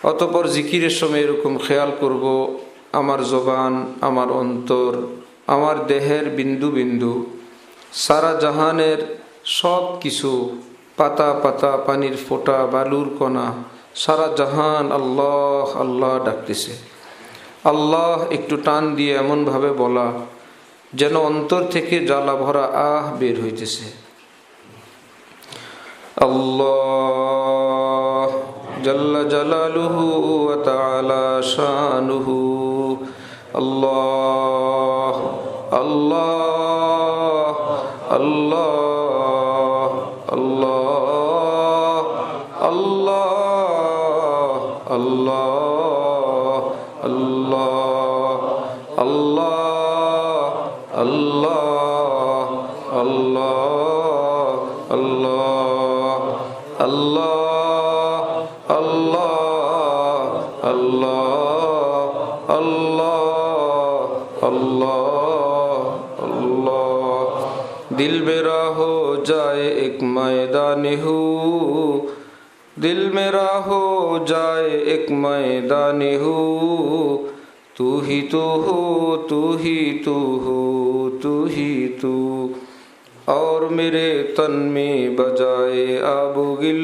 অতঃপর জিকিরের সময় এরকম খেয়াল করব আমার জবান, আমার অন্তর, আমার দেহের বিন্দু বিন্দু, সারা জাহানের সব কিছু, পাতা পাতা, পানির ফোঁটা, বালুর কণা, সারা জাহান আল্লাহ আল্লাহ ডাকতেছে। আল্লাহ একটু টান দিয়ে এমনভাবে বলা যেন অন্তর থেকে জ্বালা ভরা আহ বের হইতেছে। আল্লাহ জাল্লা জালালুহু ওয়া তাআলা শানুহু। আল্লাহ আল্লাহ আল্লাহ আল্লাহ আল্লাহ আল্লাহ আল্লাহ আল্লাহ আল্লাহ আল্লাহ আল্লাহ আল্লাহ আল্লাহ আল্লাহ আল্লাহ আল্লাহ আল্লাহ। दिल मेरा हो जाए एक मैदान हू, दिल मेरा हो जाए एक मैदान हू, तू ही तू हो, तू ही तू हो, तू ही तू। और मेरे तन में बजाए आबुगिल,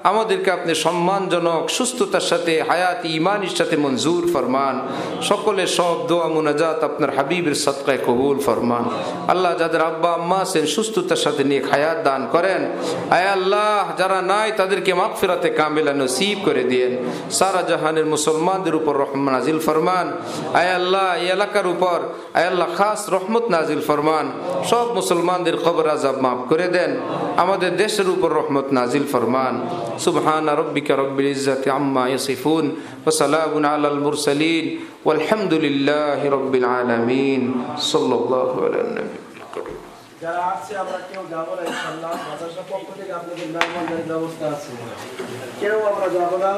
আমাদেরকে আপনি সম্মানজনক সুস্থতার সাথে হায়াত ইমানের সাথে মঞ্জুর ফরমান। সকলের সব দোয়া মুনাজাত আপনার হাবিবের সদকায় কবুল ফরমান। আল্লাহ যাদের আব্বা আম্মা আছেন সুস্থতার সাথে নিয়ে হায়াত দান করেন। আয় আল্লাহ যারা নাই তাদেরকে মাগফিরাতে কামিলা নসিব করে দিয়েন। সারা জাহানের মুসলমানদের উপর রহমত নাজিল ফরমান। আয় আল্লাহ এই এলাকার উপর আয় আল্লাহ খাস রহমত নাজিল ফরমান। সব মুসলমানদের কবর আযাব মাফ করে দেন। আমাদের দেশের উপর রহমত নাজিল ফরমান। সুবহানা রাব্বিকা রাব্বিল ইজ্জাতি আম্মা ইয়াসিফুন ওয়া সালামুন আলাল মুরসালিন ওয়ালহামদুলিল্লাহি রাব্বিল আলামিন। সাল্লাল্লাহু আলা নবী। যারা আসছে আমরা কেউ যাবো না ইনশাআল্লাহ। মাদ্রাসার পক্ষ থেকে আপনাদের মেহমানদারির ব্যবস্থা আছে, কেউ আমরা যাবো না।